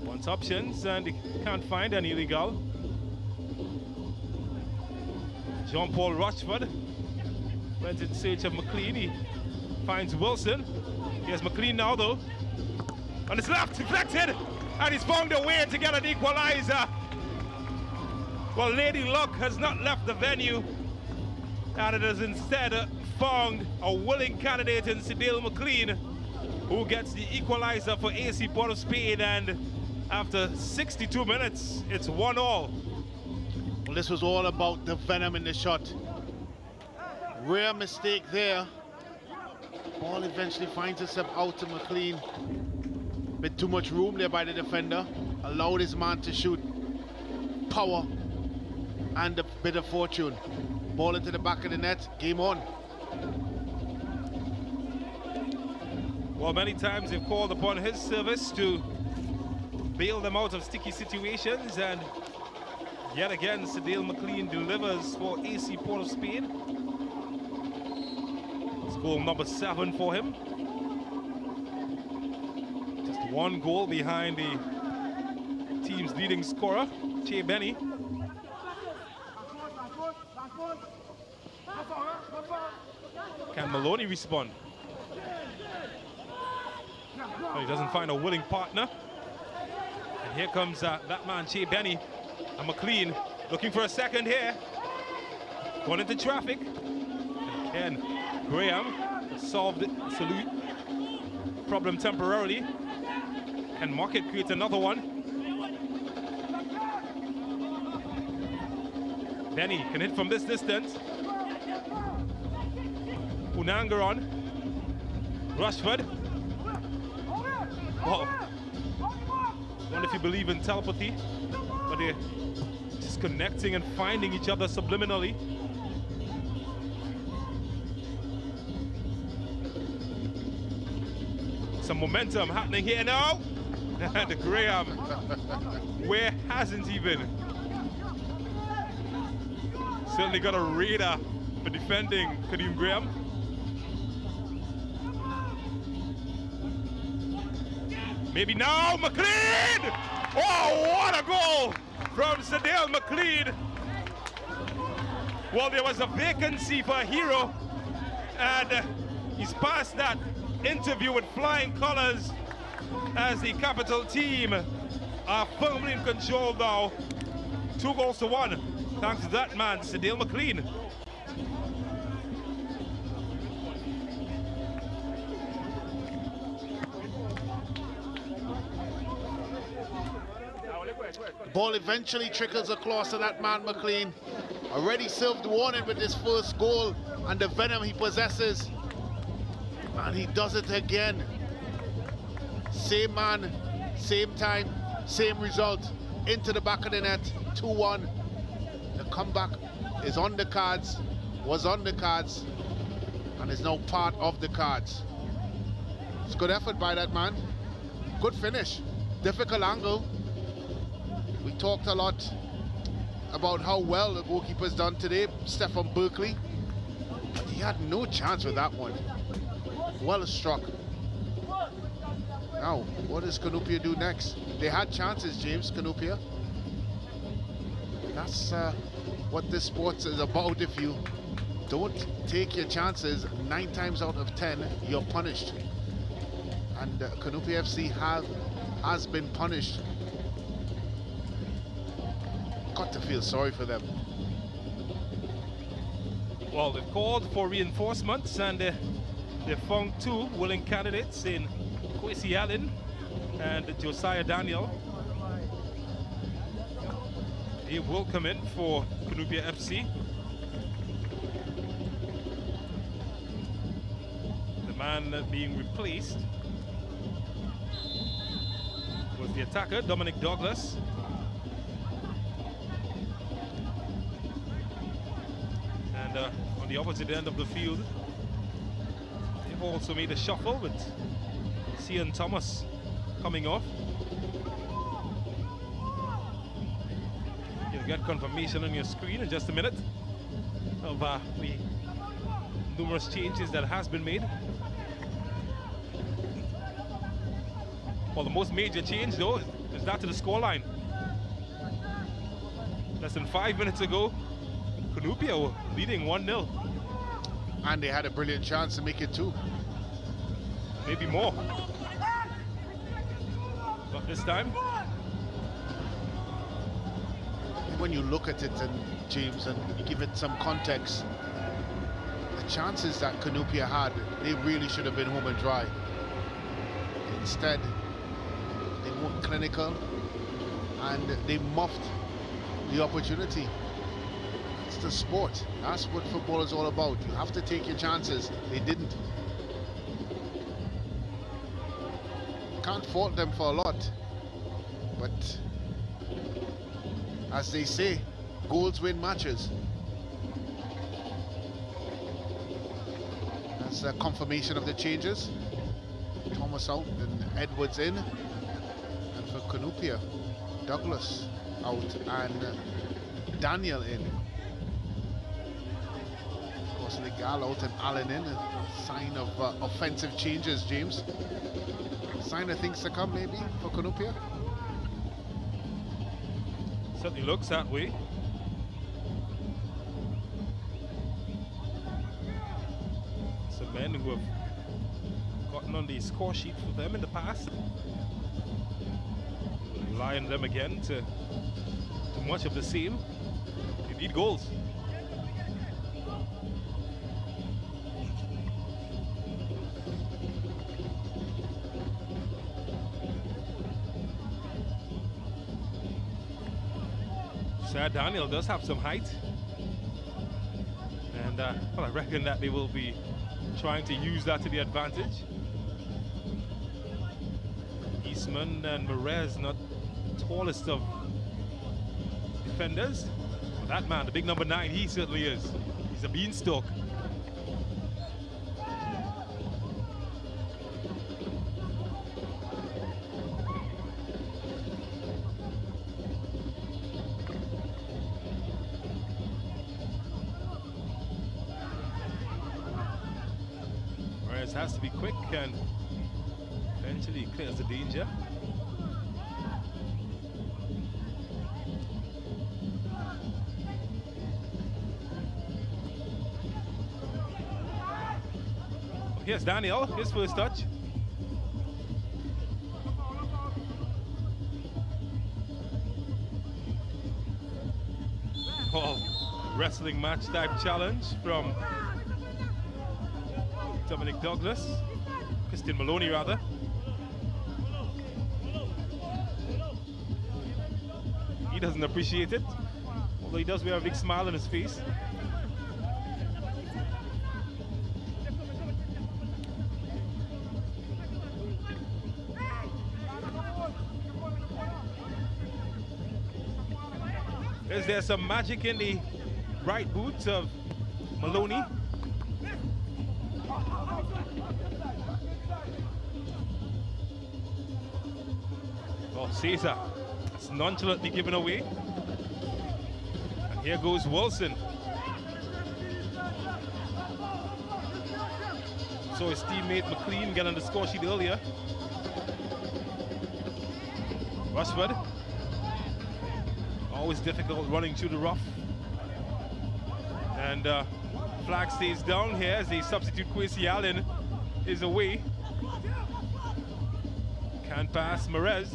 Wants options and he can't find any. Legal. Jean-Paul Rochford went in search of McLean. He finds Wilson. Here's McLean now though. On his left, deflected, and he's found a way to get an equalizer. Well, Lady Luck has not left the venue, and it has instead found a willing candidate in Cedale McLean, who gets the equalizer for AC Port of Spain, and after 62 minutes, it's 1-1. Well, this was all about the venom in the shot. Rare mistake there. Ball eventually finds itself out to McLean. Bit too much room there by the defender. Allowed his man to shoot. Power and a bit of fortune. Ball into the back of the net. Game on. Well, many times they've called upon his service to bail them out of sticky situations, and yet again, Cedale McLean delivers for AC Port of Spain. It's goal number 7 for him. Just 1 goal behind the team's leading scorer, Che Benny. Can Maloney respond? Oh, he doesn't find a willing partner. And here comes that man, Che Benny. And McLean looking for a second here. Going into traffic. And Ken Graham solved it, salute problem temporarily. And Market creates another one. Benny can hit from this distance. Unangaron. Rushford. Wow. I wonder if you believe in telepathy, but they're just connecting and finding each other subliminally. Some momentum happening here now. And Graham, where hasn't he been? Certainly got a radar for defending Kadeem Graham. Maybe now, McLean! Oh, what a goal from Cedale McLean. Well, there was a vacancy for a hero, and he's passed that interview with flying colors as the capital team are firmly in control now. 2-1, thanks to that man, Cedale McLean. The ball eventually trickles across to that man, McLean. Already served warning with this first goal and the venom he possesses. And he does it again. Same man, same time, same result. Into the back of the net, 2-1. The comeback is on the cards, was on the cards, and is now part of the cards. It's good effort by that man. Good finish. Difficult angle. We talked a lot about how well the goalkeeper's done today, Stephen Berkeley. But he had no chance with that one. Well struck. Now, what does Cunupia do next? They had chances, James, Cunupia. That's what this sport is about. If you don't take your chances, 9 times out of 10, you're punished. And Cunupia FC has been punished. Got to feel sorry for them. Well, they've called for reinforcements and they found 2 willing candidates in Kwesi Allen and Josiah Daniel. He will come in for Cunupia FC. The man being replaced was the attacker, Dominic Douglas. And on the opposite end of the field, they've also made a shuffle with Cian Thomas coming off. You'll get confirmation on your screen in just a minute of the numerous changes that has been made. Well, the most major change though is that to the scoreline. Less than 5 minutes ago, Cunupia were leading 1-0. And they had a brilliant chance to make it 2. Maybe more. But this time, when you look at it, and James, and you give it some context, the chances that Cunupia had, they really should have been home and dry. Instead, they weren't clinical and they muffed the opportunity. It's the sport. That's what football is all about. You have to take your chances. They didn't. Can't fault them for a lot, but as they say, goals win matches. That's a confirmation of the changes. Thomas out and Edwards in, and for Cunupia, Douglas out and Daniel in. Of course, Legal out and Allen in. A sign of offensive changes, James. Sign of things to come, maybe, for Cunupia. certainly looks that way. Some men who have gotten on the score sheet for them in the past. Rely on them again to do much of the same. They need goals. Sad Daniel does have some height, and well, I reckon that they will be trying to use that to the advantage. Eastman and Perez, not tallest of defenders, but that man, the big number 9, he certainly is. He's a beanstalk. Has to be quick and eventually clears the danger. Here's Daniel, his first touch. Oh, wrestling match type challenge from Dominic Douglas, Christian Maloney rather. He doesn't appreciate it, although he does wear a big smile on his face. Is there some magic in the right boot of Maloney? Well, Caesar, it's nonchalantly given away. And here goes Wilson. So his teammate McLean get on the score sheet earlier. Rushford. Always difficult running through the rough. And flag stays down here as they substitute Kwesi Allen is away. Can't pass Merez.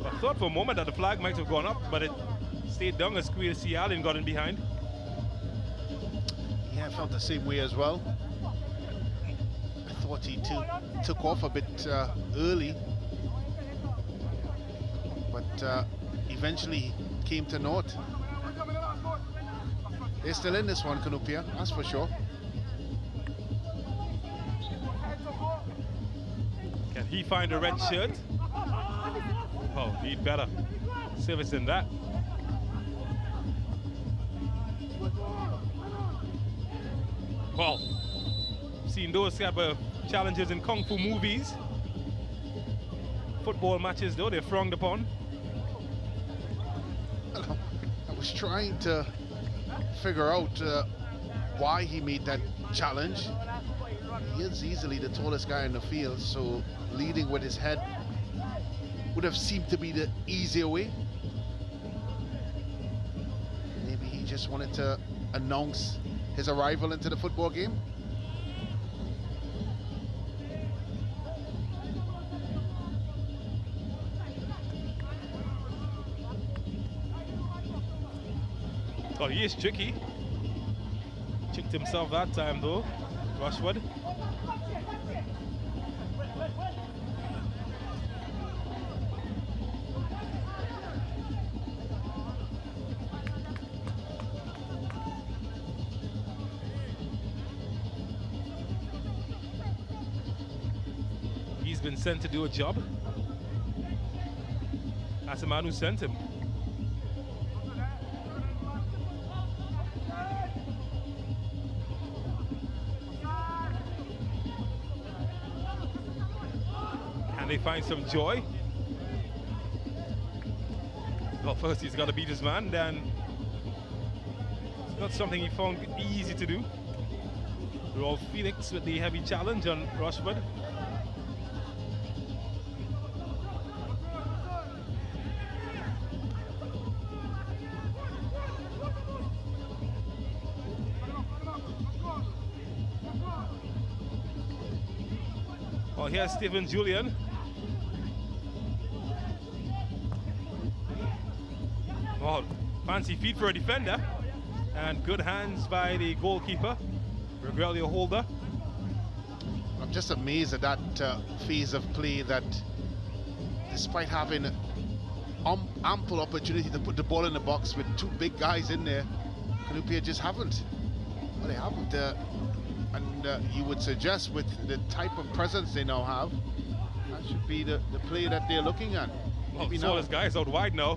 I thought for a moment that the flag might have gone up, but it stayed down as Kwesi Allen got in behind. Yeah, I felt the same way as well. I thought he took off a bit early, but eventually came to naught. They're still in this one, Cunupia, that's for sure. Can he find a red shirt? Oh, he'd better service than that. Well, seen those type of challenges in kung fu movies. Football matches, though, they're frowned upon. I was trying to figure out why he made that challenge. He is easily the tallest guy in the field, so leading with his head would have seemed to be the easier way. Maybe he just wanted to announce his arrival into the football game. Oh, he is tricky. Tricked himself that time though, Rushford. He's been sent to do a job. That's the man who sent him. Can they find some joy? Well, first he's got to beat his man, then it's not something he found easy to do. Rolf Felix with the heavy challenge on Rushford. Well, here's Stephen Julian. Oh, fancy feet for a defender. And good hands by the goalkeeper, Regalia Holder. I'm just amazed at that phase of play that, despite having ample opportunity to put the ball in the box with two big guys in there, Cunupia just haven't. Well, they haven't. And you would suggest with the type of presence they now have, that should be the play that they're looking at. Well, the tallest guy is out wide now.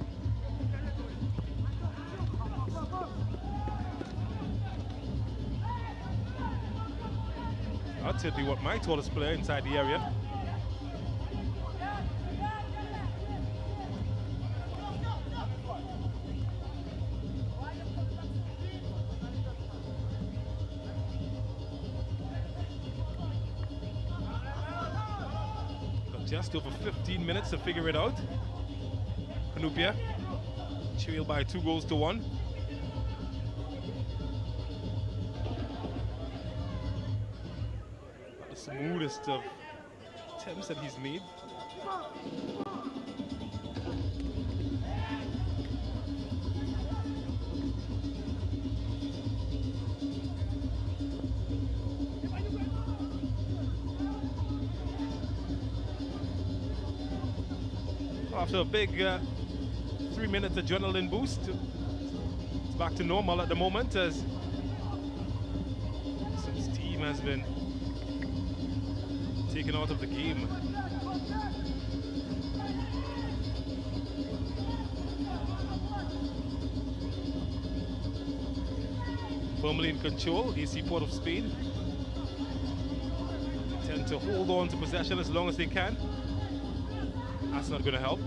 I'd certainly want my tallest player inside the area. Got just over 15 minutes to figure it out. Cunupia trailed by 2-1. Smoothest of attempts that he's made. After a big 3-minute adrenaline boost, it's back to normal at the moment as some steam has been taken out of the game. Firmly in control, AC Port of Spain. 10 to hold on to possession as long as they can. That's not going to help.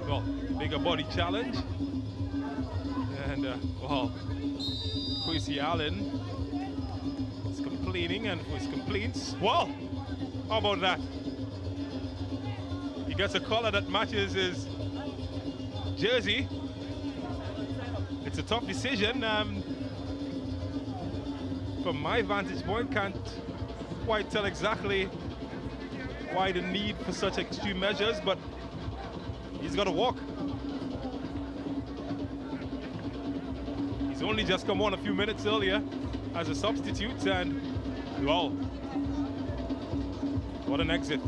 Well, bigger body challenge. And, well, Quincy Allen is complaining, and for his complaints, well, how about that? He gets a collar that matches his jersey. It's a tough decision. From my vantage point, can't quite tell exactly why the need for such extreme measures, but he's got to walk. He's only just come on a few minutes earlier as a substitute, and well, what an exit.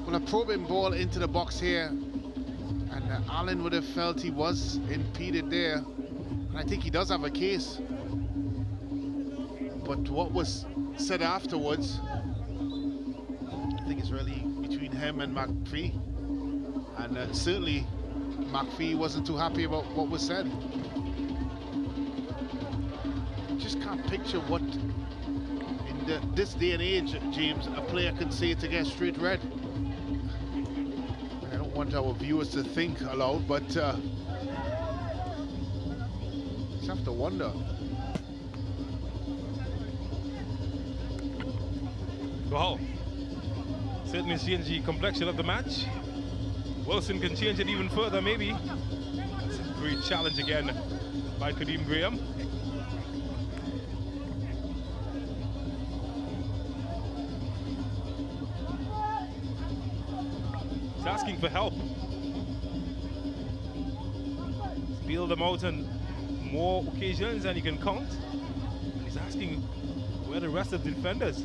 Well, a probing ball into the box here, and Allen would have felt he was impeded there. And I think he does have a case. But what was said afterwards, I think it's really between him and McPhee. And certainly McPhee wasn't too happy about what was said. Just can't picture what, in this day and age, James, a player can say to get straight red. I don't want our viewers to think aloud, but just have to wonder. Wow, certainly change the complexion of the match. Wilson can change it even further, maybe. That's a great challenge again by Kadeem Graham. He's asking for help. He's bailed them out on more occasions than you can count. And he's asking where the rest of the defenders.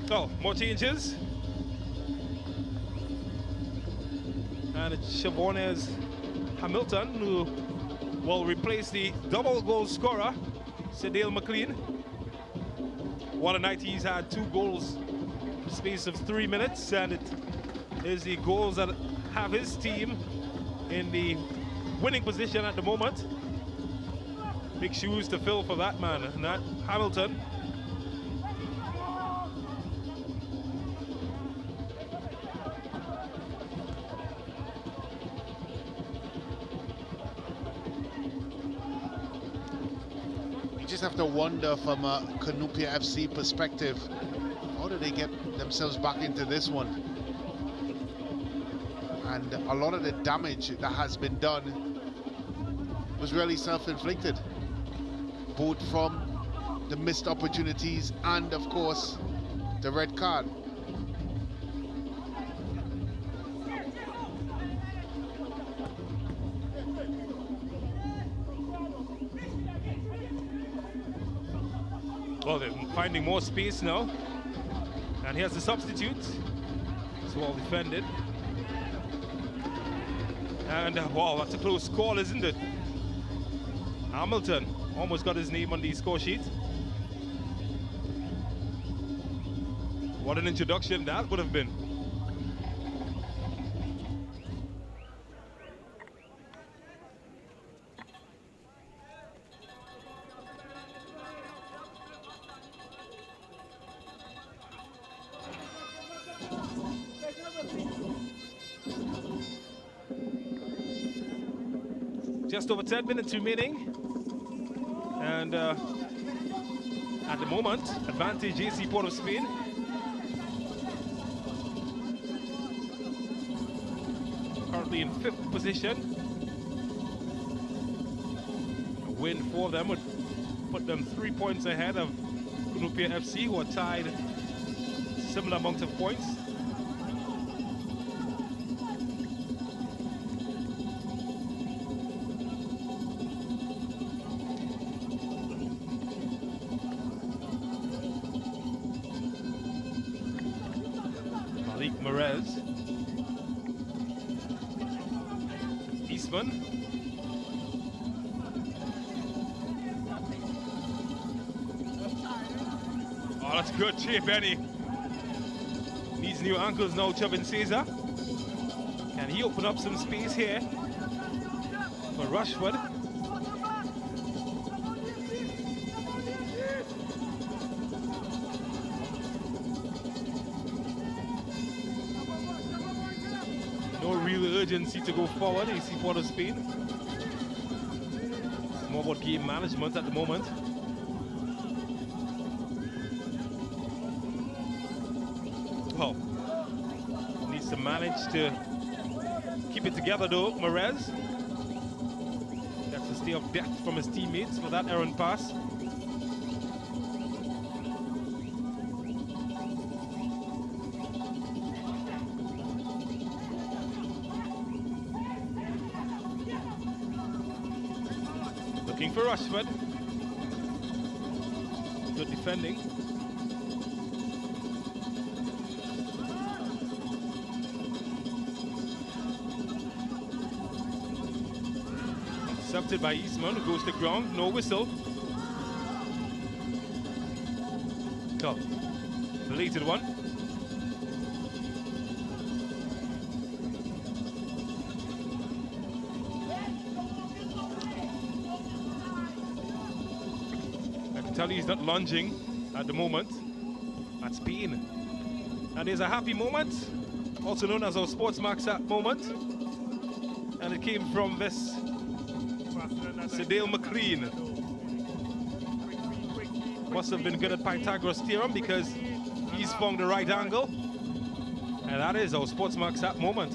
Oh, more changes. And it's Chavonez Hamilton who will replace the double goal scorer, Cedale McLean. What a night he's had, 2 goals in the space of 3 minutes, and it is the goals that have his team in the winning position at the moment. Big shoes to fill for that man, and that Hamilton. Just have to wonder from a Cunupia FC perspective, how did they get themselves back into this one? And a lot of the damage that has been done was really self-inflicted, both from the missed opportunities and of course the red card. Well, they're finding more space now. And here's the substitute. It's well defended. And wow, that's a close call, isn't it? Hamilton almost got his name on the score sheet. What an introduction that would have been. Just over 10 minutes remaining, and at the moment, advantage AC Port of Spain. Currently in 5th position. A win for them would put them 3 points ahead of Cunupia FC, who are tied similar amount of points. Merez. Eastman. Oh, that's good. Jay Benny needs new ankles now. Chubbin Caesar. Can he open up some space here for Rushford? No real urgency to go forward. AC Port of Spain. It's more about game management at the moment. Oh, needs to manage to keep it together though. Merez gets a stay of death from his teammates for that errant pass. Looking for Rushford. Good defending. Intercepted by Eastman, who goes to ground, no whistle. Oh, belated one. I can tell you he's not lunging at the moment. That's Bean. And there's a happy moment, also known as our Sportsmax app moment. And it came from this Sedale McLean. Must have been good at Pythagoras theorem because he's found the right angle. And that is our Sportsmax app moment.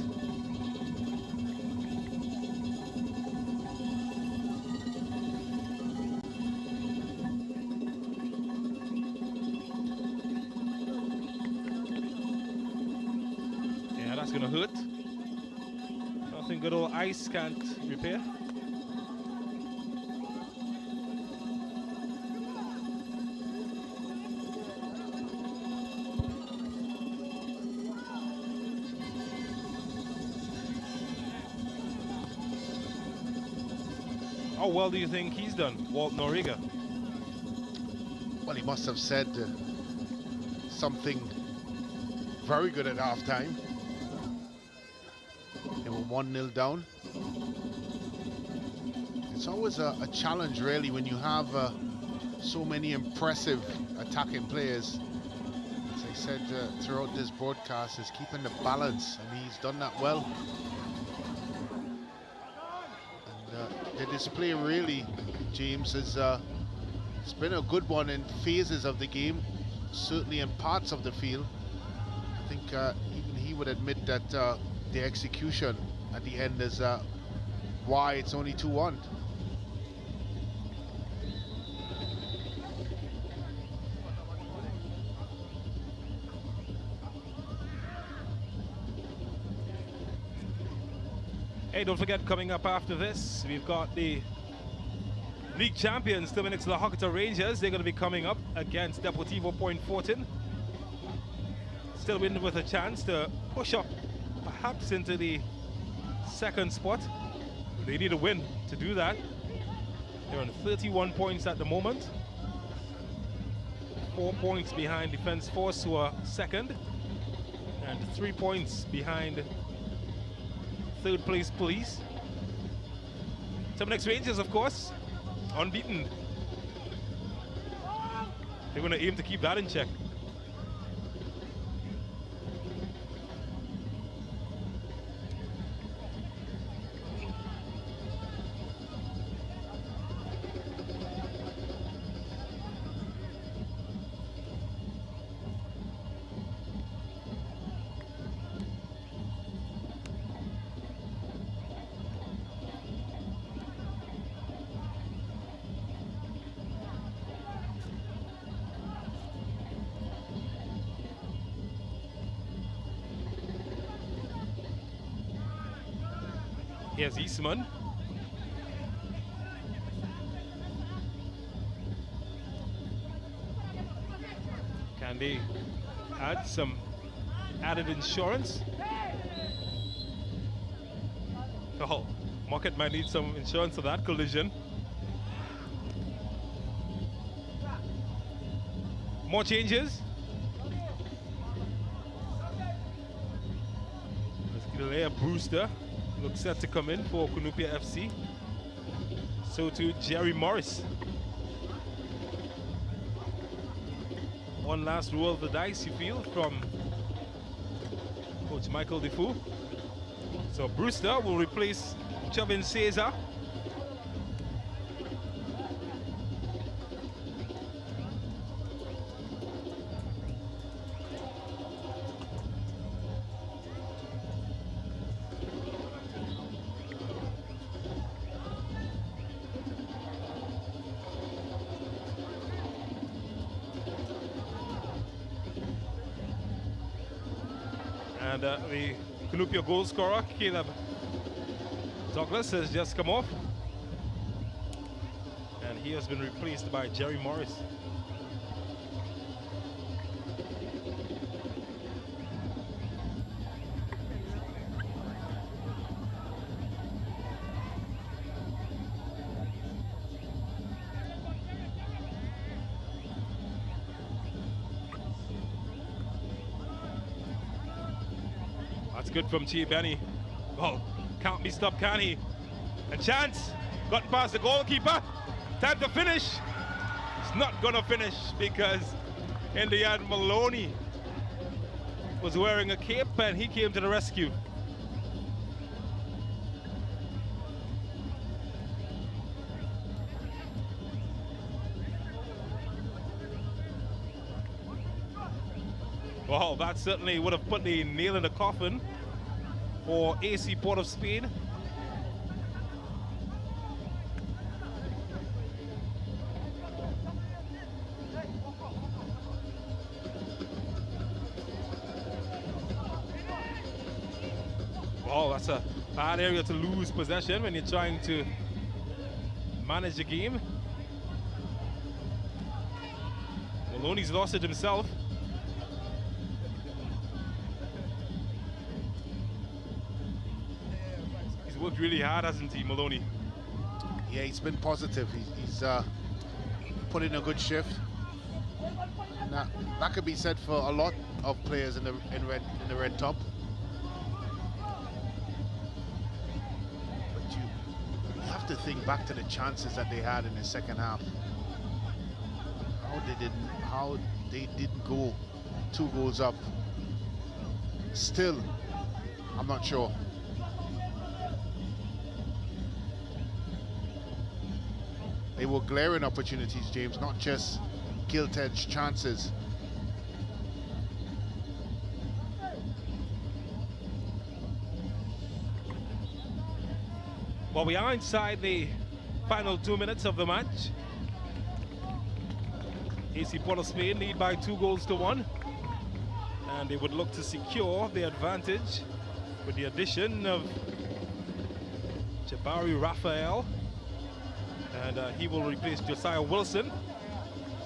Yeah, that's gonna hurt. Nothing good old ice can't repair. How well do you think he's done, Walt Noriega? Well, he must have said something very good at halftime. They were 1-0 down. It's always a challenge, really, when you have so many impressive attacking players. As I said throughout this broadcast, is keeping the balance, and he's done that well. The display really, James, is it's been a good one in phases of the game, certainly in parts of the field. I think even he would admit that the execution at the end is why it's only 2-1. Hey, don't forget, coming up after this, we've got the league champions, Terminix La Hocketa Rangers. They're going to be coming up against Deportivo Point Fortin. Still winning with a chance to push up, perhaps into the second spot. They need a win to do that. They're on 31 points at the moment. 4 points behind Defense Force, who are second, and 3 points behind third place Police. Terminix Rangers, of course, unbeaten. They're going to aim to keep that in check. Here's Eastman. Can they add some added insurance. Oh, Market might need some insurance for that collision. More changes. Leah Brewster looks set to come in for Cunupia FC. So too Jerry Morris. One last roll of the dice, you feel, from Coach Michael Defoe. So Brewster will replace Chavin Cesar. And the Cunupia goal scorer, Caleb Douglas, has just come off. And he has been replaced by Jerry Morris. That's good from T. Benny. Oh, can't be stopped, can he? A chance. Got past the goalkeeper. Time to finish. It's not gonna finish because in the end Maloney was wearing a cape and he came to the rescue. Well, that certainly would have put the nail in the coffin for AC Port of Spain. Well, that's a bad area to lose possession when you're trying to manage the game. Maloney's lost it himself. Worked really hard, hasn't he, Maloney? Yeah, he's been positive. He's put in a good shift. Now, that could be said for a lot of players in the red top. But you have to think back to the chances that they had in the second half. How they didn't go 2 goals up. Still, I'm not sure. They were glaring opportunities, James, not just gilt-edged chances. Well, we are inside the final 2 minutes of the match. AC Port of Spain lead by 2-1, and they would look to secure the advantage with the addition of Jabari Raphael. And he will replace Josiah Wilson.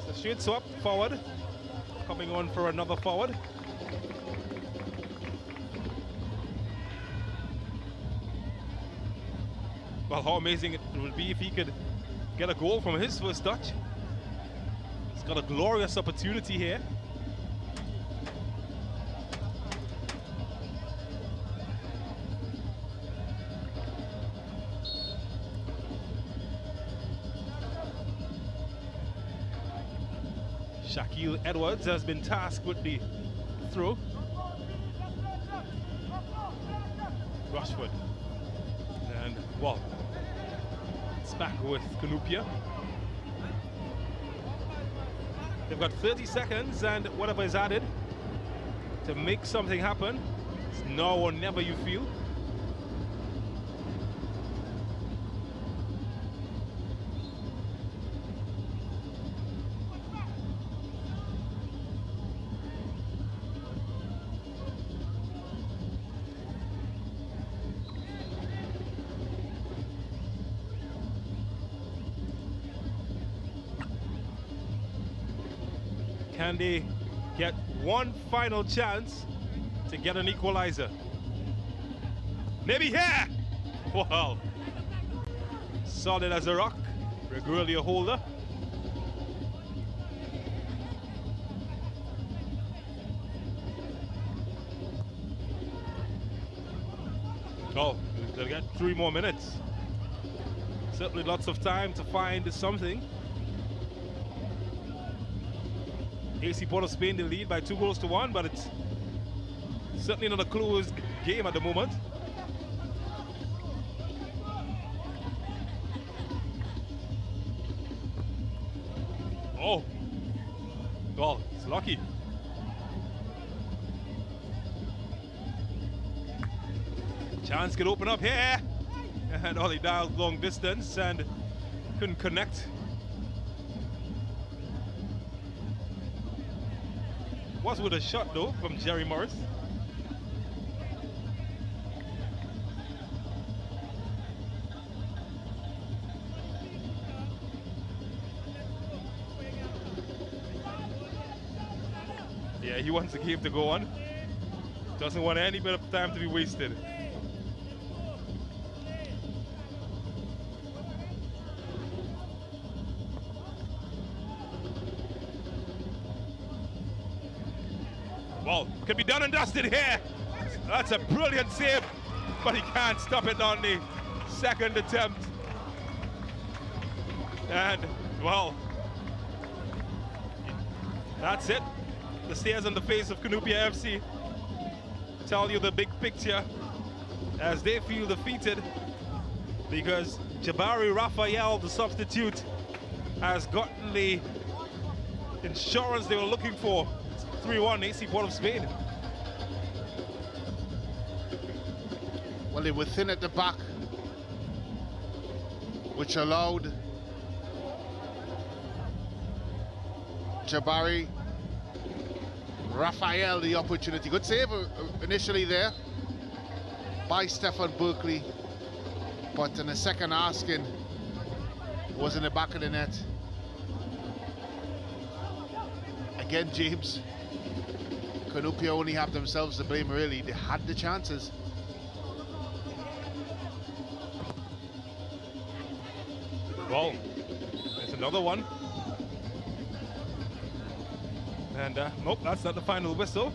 So straight swap forward, coming on for another forward. Well, how amazing it would be if he could get a goal from his first touch. He's got a glorious opportunity here. Shaquille Edwards has been tasked with the throw. Rushford. And, well, it's back with Cunupia. They've got 30 seconds and whatever is added to make something happen. It's now or never, you feel. Can they get one final chance to get an equalizer. Maybe here! Wow. Solid as a rock. Regalia holder. Oh, they'll get 3 more minutes. Certainly lots of time to find something. AC Port of Spain, they lead by 2-1, but it's certainly not a close game at the moment. Oh, well, it's lucky. Chance could open up here. And Ollie dialed long distance and couldn't connect. Was with a shot though from Jerry Morris. Yeah, he wants the game to go on. Doesn't want any bit of time to be wasted. Well, can be done and dusted here. That's a brilliant save, but he can't stop it on the second attempt. And, well, that's it. The stares on the face of Cunupia FC tell you the big picture as they feel defeated because Jabari Raphael, the substitute, has gotten the insurance they were looking for. 3-1 AC Port of Spain. Well, they were thin at the back, which allowed Jabari Raphael the opportunity. Good save initially there by Stefan Berkeley, but in the second asking was in the back of the net. Again, James, Cunupia only have themselves to blame really. They had the chances. Well, there's another one. And nope, that's not the final whistle.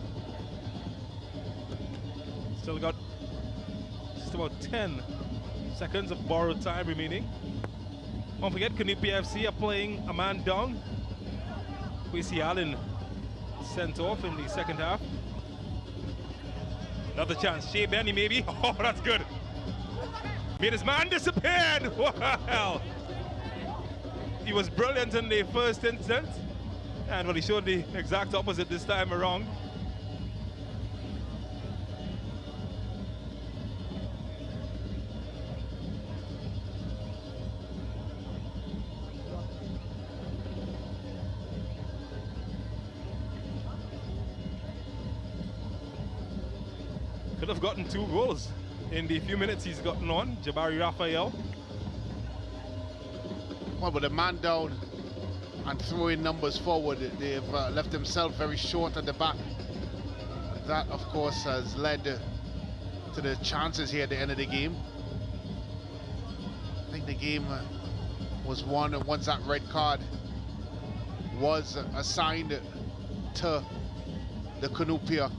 Still got just about 10 seconds of borrowed time remaining. Don't forget, Cunupia FC are playing a man down. Quincy Allen sent off in the second half. Another chance, Shea Benny maybe. Oh, that's good. Made his man disappeared. Wow. He was brilliant in the first instance. And well, he showed the exact opposite this time around. Could have gotten 2 goals in the few minutes he's gotten on, Jabari Raphael. Well, with a man down and throwing numbers forward, they've left themselves very short at the back. That, of course, has led to the chances here at the end of the game. I think the game was won once that red card was assigned to the Cunupia.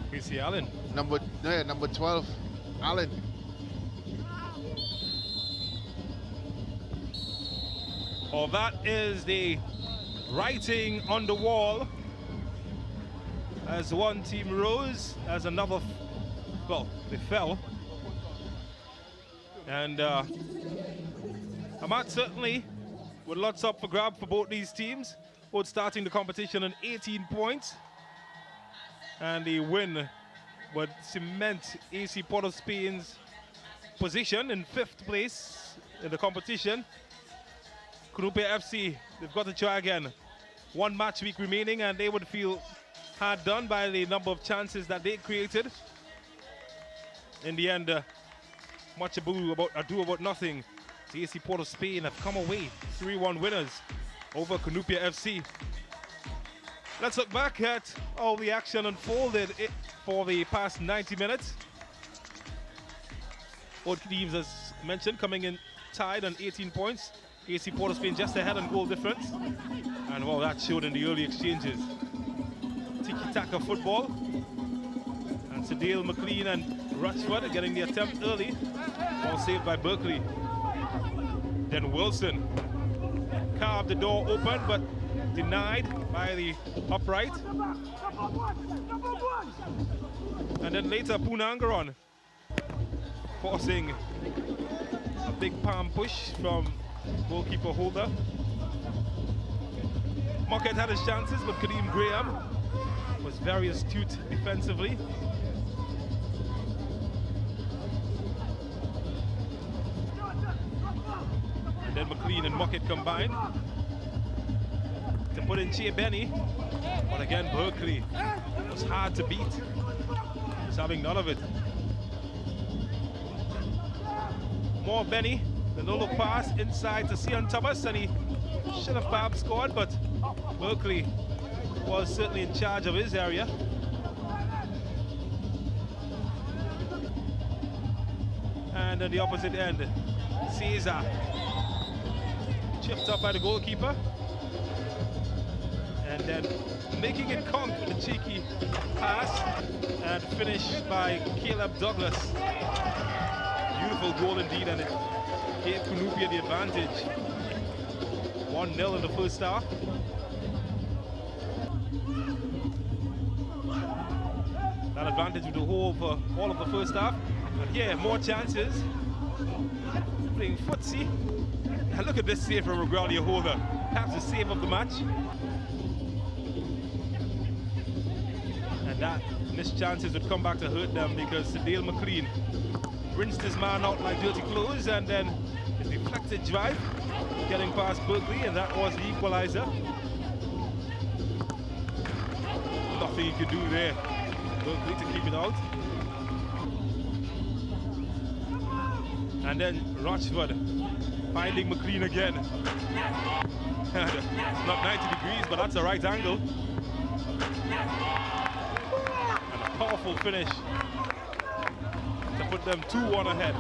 Quincy Allen. Number 12, Allen. Oh, that is the writing on the wall as one team rose, as another, well, they fell. And a match certainly with lots up for grab for both these teams, both starting the competition on 18 points. And the win would cement AC Port of Spain's position in 5th place in the competition. Cunupia FC, they've got to try again. 1 match week remaining and they would feel hard done by the number of chances that they created. In the end, much ado about nothing. The AC Port of Spain have come away 3-1 winners over Cunupia FC. Let's look back at how the action unfolded for the past 90 minutes. Both teams, as mentioned, coming in tied on 18 points. AC Port of Spain just ahead on goal difference. And well, that showed in the early exchanges. Tiki-taka football. And Sedale McLean and Rutchford getting the attempt early. All saved by Berkeley. Then Wilson carved the door open, but denied by the upright. And then later Punangaron forcing a big palm push from goalkeeper Holder. Mocket had his chances, but Kadeem Graham was very astute defensively. And then McLean and Mocket combined to put in Che Benny. But again, Berkeley was hard to beat. He's having none of it. More Benny, the no-look pass inside to Sion Thomas, and he should have perhaps scored, but Berkeley was certainly in charge of his area. And on the opposite end, Caesar chipped up by the goalkeeper, and then making it count with a cheeky pass and finished by Caleb Douglas. Beautiful goal indeed, and it gave Cunupia the advantage. 1-0 in the first half. That advantage with the whole for all of the first half. But yeah, more chances. Playing footsie. And look at this save from Regalia Holder. Perhaps the save of the match. And that missed chances would come back to hurt them, because Sedale McLean rinsed his man out like dirty clothes, and then his deflected drive getting past Berkeley, and that was the equalizer. Nothing he could do there. Berkeley to keep it out. And then Rochford finding McLean again. It's not 90 degrees, but that's a right angle. And a powerful finish to put them 2-1 ahead.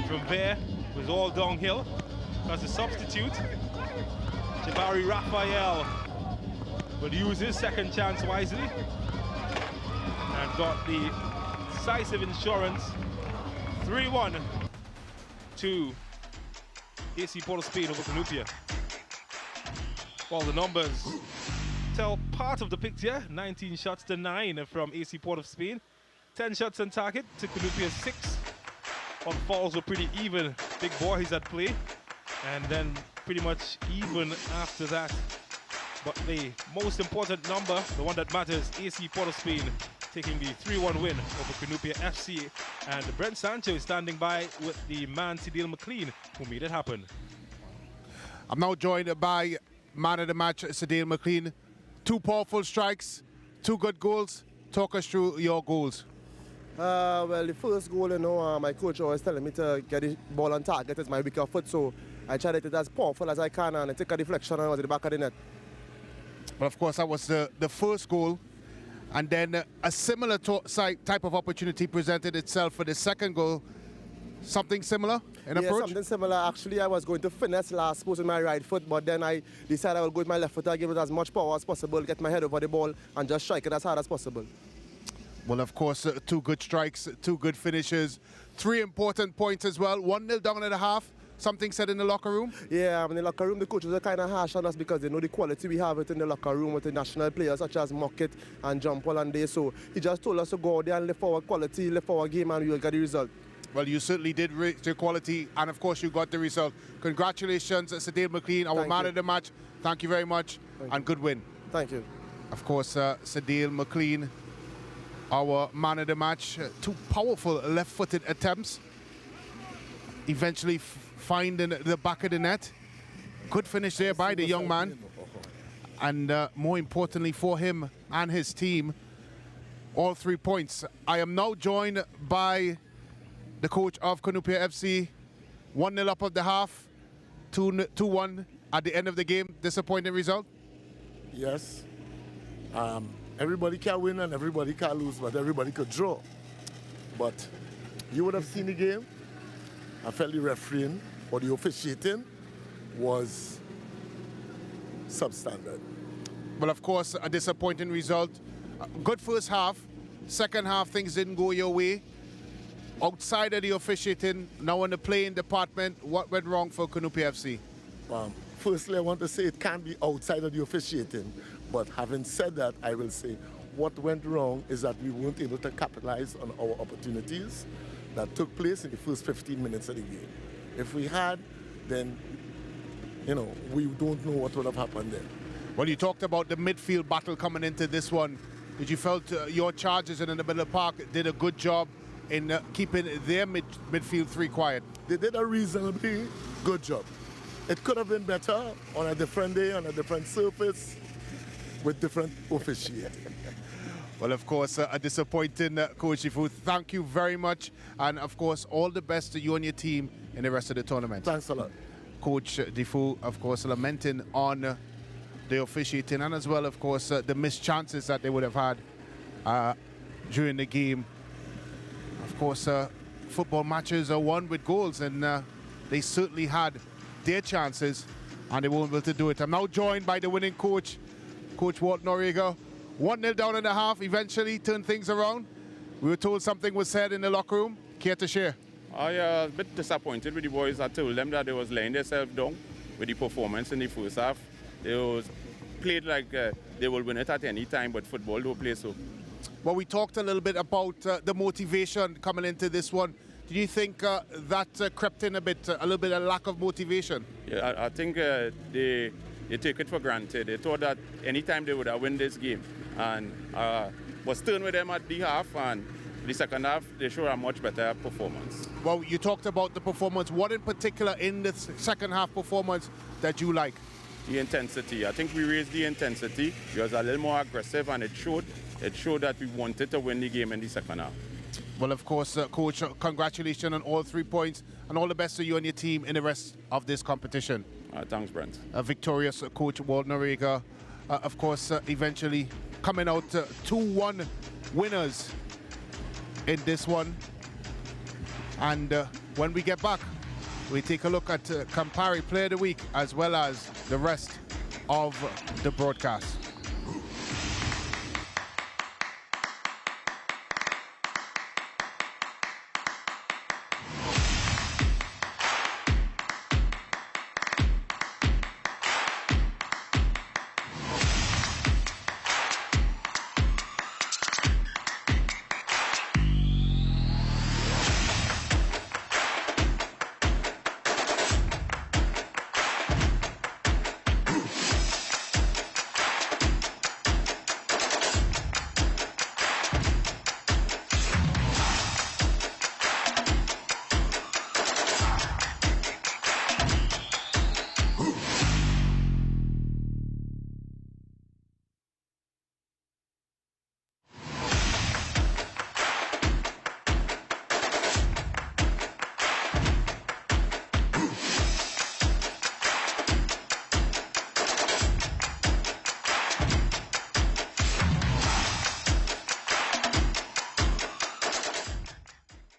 From there, it was all downhill. As a substitute, Jabari Raphael will use his second chance wisely and got the decisive insurance. 3-1 to AC Port of Spain over Cunupia. Well, the numbers tell part of the picture. 19 shots to 9 from AC Port of Spain. 10 shots on target to Cunupia's 6. All falls were pretty even. Big boys at play. And then pretty much even after that. But the most important number, the one that matters, AC Port of Spain taking the 3-1 win over Cunupia FC. And Brent Sancho is standing by with the man Sedale McLean, who made it happen. I'm now joined by man of the match, Sedale McLean. 2 powerful strikes, 2 good goals. Talk us through your goals. Well, the first goal, my coach always telling me to get the ball on target. It's my weaker foot, so I tried to get it as powerful as I can, and I take a deflection and I was at the back of the net. But of course, that was the first goal. And then a similar type of opportunity presented itself for the second goal. Something similar in approach? Yeah, something similar. Actually, I was going to finesse last post with my right foot, but then I decided I will go with my left foot and give it as much power as possible, get my head over the ball, and just strike it as hard as possible. Well, of course, 2 good strikes, 2 good finishes, 3 important points as well. 1-0 down at the half. Something said in the locker room? Yeah, in the locker room, the coaches are kind of harsh on us because they know the quality we have it in the locker room with the national players such as Mocket and John Paul and they. So he just told us to go out there and lift our quality, lift our game, and we will get the result. Well, you certainly did reach your quality, and of course, you got the result. Congratulations, Sedale McLean, our man of the match. Thank you very much, and good win. Thank you. Of course, Sedale McLean, our man of the match. 2 powerful left-footed attempts. Eventually finding the back of the net. Good finish there by the young man. And more importantly for him and his team, all 3 points. I am now joined by the coach of Cunupia FC. 1-0 up at the half, 2-1 at the end of the game. Disappointing result? yes, everybody can win and everybody can lose, but everybody could draw. But you would have seen the game. I felt the refereeing or the officiating was substandard. Well, of course, a disappointing result. Good first half. Second half, things didn't go your way. Outside of the officiating, now in the playing department, what went wrong for Cunupia FC? Firstly, I want to say it can't be outside of the officiating. But having said that, I will say what went wrong is that we weren't able to capitalize on our opportunities that took place in the first 15 minutes of the game. If we had, then, we don't know what would have happened then. Well, you talked about the midfield battle coming into this one. Did you felt your charges in the middle of the park did a good job in keeping their midfield three quiet? They did a reasonably good job. It could have been better on a different day, on a different surface, with different officiating. Well, of course, a disappointing Coach Defoe. Thank you very much. And, of course, all the best to you and your team in the rest of the tournament. Thanks a lot. Coach Defoe, of course, lamenting on the officiating and as well, of course, the missed chances that they would have had during the game. Of course, football matches are won with goals, and they certainly had their chances and they weren't able to do it. I'm now joined by the winning coach, Coach Walt Noriega. 1-0 down in the half, eventually turned things around. We were told something was said in the locker room. Care to share? I was a bit disappointed with the boys. I told them that they was laying themselves down with the performance in the first half. They was played like they will win it at any time, but football don't play so. Well, we talked a little bit about the motivation coming into this one. Do you think that crept in a bit, a little bit of lack of motivation? Yeah, I think they take it for granted. They thought that anytime they would have win this game, and was stern with them at the half, and the second half they showed a much better performance. Well, you talked about the performance. What in particular in the second half performance that you like? The intensity. I think we raised the intensity. We was a little more aggressive, and it showed that we wanted to win the game in the second half. Well, of course, Coach, congratulations on all 3 points, and all the best to you and your team in the rest of this competition. Thanks, Brent. Victorious Coach Walt Noriega, of course, eventually coming out 2-1 winners in this one. And when we get back, we take a look at Campari Player of the Week as well as the rest of the broadcast.